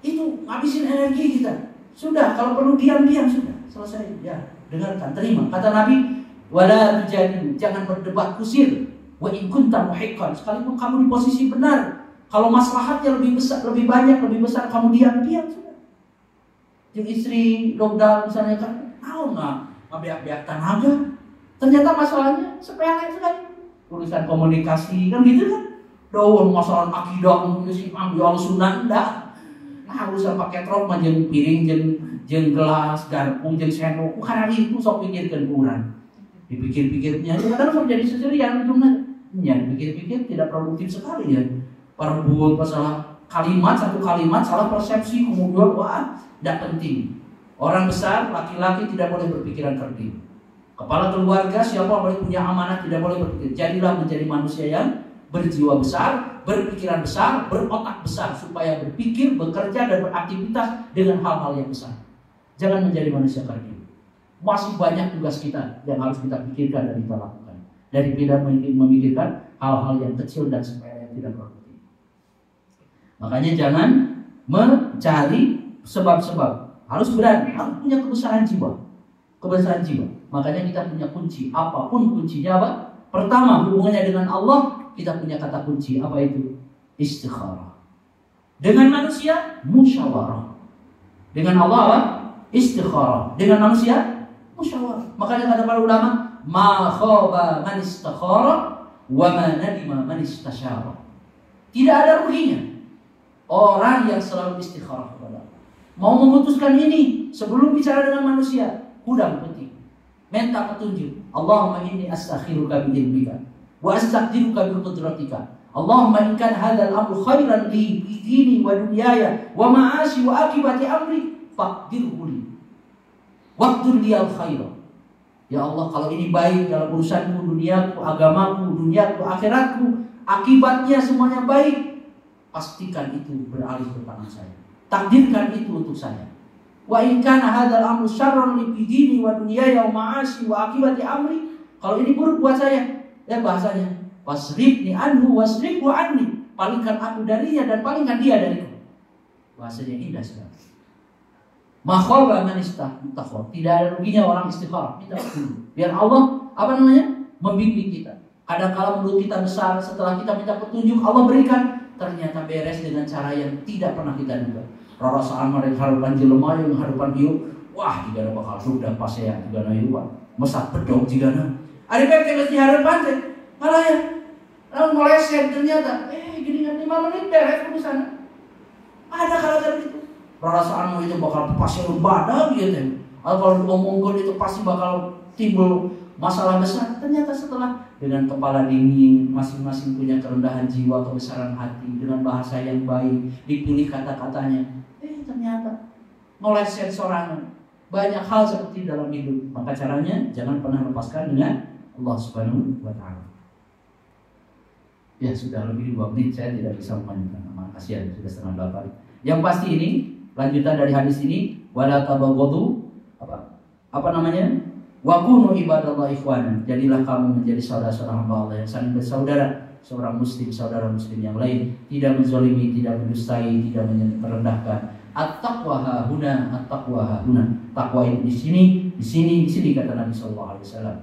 itu ngabisin energi kita. Sudah, kalau perlu diam-diam sudah, selesai. Ya, dengarkan, terima. Kata Nabi, wala tujadilu, jangan berdebat kusir. Wa in kunta muhiqqan, sekalipun kamu di posisi benar, kalau maslahatnya lebih besar, lebih banyak, lebih besar, kamu diam-diam sudah. Yang istri lockdown misalnya kan, nggak tenaga. Ternyata masalahnya sepele sekali. Urusan komunikasi kan gitu kan. Daun masalah akidah si ambil sunnah enggak. Nah urusan pakai truk mah jeung piring jeung gelas, garpu, jeung sendok. Bukan itu sok pikirkeun kurang. Dipikir-pikirnya kadang sok jadi seserian ujungnya. Ya dipikir-pikir tidak produktif sekali ya. Perebut masalah kalimat, satu kalimat salah persepsi kemudian tidak penting. Orang besar, laki-laki tidak boleh berpikiran kerdil. Kepala keluarga, siapa boleh punya amanah, tidak boleh berpikir. Jadilah menjadi manusia yang berjiwa besar, berpikiran besar, berotak besar, supaya berpikir, bekerja, dan beraktivitas dengan hal-hal yang besar. Jangan menjadi manusia kerdil. Masih banyak tugas kita yang harus kita pikirkan dan kita lakukan. Daripada memikirkan hal-hal yang kecil dan sepele yang tidak produktif. Makanya jangan mencari sebab-sebab. Harus berani, harus punya kebesaran jiwa. Kebesaran jiwa. Makanya kita punya kunci. Apapun kuncinya apa? Pertama, hubungannya dengan Allah, kita punya kata kunci. Apa itu? Istikharah. Dengan manusia, musyawarah. Dengan Allah apa? Istikharah. Dengan manusia, musyawarah. Makanya kata para ulama, ma khaba man istakhara wa ma nadima man istasyara. Tidak ada ruginya orang yang selalu istikharah kepada Allah. Mau memutuskan ini sebelum bicara dengan manusia, udang penting. Minta petunjuk. Allahumma inni astakhiruka bi ilmika wa astaqdiruka bi qudratika. Allahumma in kana hadzal amru khairan li fi dini wa dunyaya wa ma'ashi wa akibati amri faqdirhu li. Waqdir li al khaira. Ya Allah, kalau ini baik dalam urusanku, duniaku, agamaku, duniaku, akhiratku, akibatnya semuanya baik, pastikan itu beralih ke tangan saya. Takdirkan itu untuk saya. Wa in kana hadzal amru syarran li dini wa dunyaya wa ma'ashi wa akibati amri. Kalau ini buruk buat saya, ya bahasanya, wasrifni anhu wasrifhu anni. Palingkan aku darinya dan palingkan dia dariku. Bahasanya indah sekali. Ma khaba man istakhara. Tidak ada ruginya orang istikharah. Minta petunjuk. Biar Allah membimbing kita. Kadang-kala menurut kita besar, setelah kita minta petunjuk Allah berikan, ternyata beres dengan cara yang tidak pernah kita duga. Rarasaan mereka harapan jelema yang harapan hiu, wah jika bakal sudah pas ya jika na hiu mesak bedog jika na. Ada yang kita harapan teh, malah ya, lalu meleset ternyata, gini kan 5 menit beres ke sana. Ada kalau kayak gitu. Rarasaan itu bakal pas ya badak gitu. Atau kalau diomongkan itu pasti bakal timbul masalah besar. Ternyata setelah dengan kepala dingin, masing-masing punya kerendahan jiwa, kebesaran hati, dengan bahasa yang baik, dipilih kata-katanya. Ternyata meleset sorangan. Banyak hal seperti dalam hidup. Maka caranya jangan pernah lepaskan dengan Allah Subhanahu wa ta'ala. Ya sudah lebih 2 menit, saya tidak bisa melanjutkan. Kasihan sudah setengah 8. Yang pasti ini lanjutan dari hadis ini, wala tabaghadu apa namanya? Wa kunu ibadallahi ikhwanan. Jadilah kamu menjadi saudara-saudara hamba Allah yang saling bersaudara. Seorang muslim, saudara muslim yang lain, tidak menzalimi, tidak mendustai, tidak merendahkan. At-taqwa hahuna, at-taqwa hahuna. Takwa itu di sini kata Nabi sallallahu alaihi wasallam.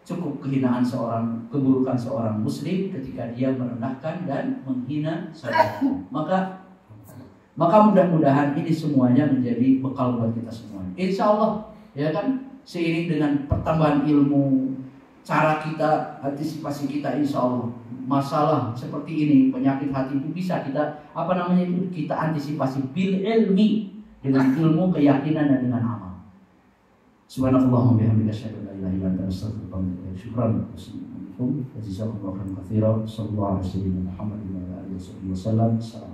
Cukup kehinaan seorang, keburukan seorang muslim ketika dia merendahkan dan menghina saudaranya. Maka mudah-mudahan ini semuanya menjadi bekal buat kita semuanya. Insya Allah, ya kan, seiring dengan pertambahan ilmu, cara kita, antisipasi kita, insya Allah masalah seperti ini, penyakit hati itu bisa kita kita antisipasi bil ilmi, dengan ilmu, keyakinan dan dengan amal. Subhanallahumma bihamdika asyhadu an la ilaha illa anta astaghfiruka wa atubu ilaik. Syukran. Assalamualaikum. Jazakumullahu khairan katsiran. Sallallahu alaihi wa sallam.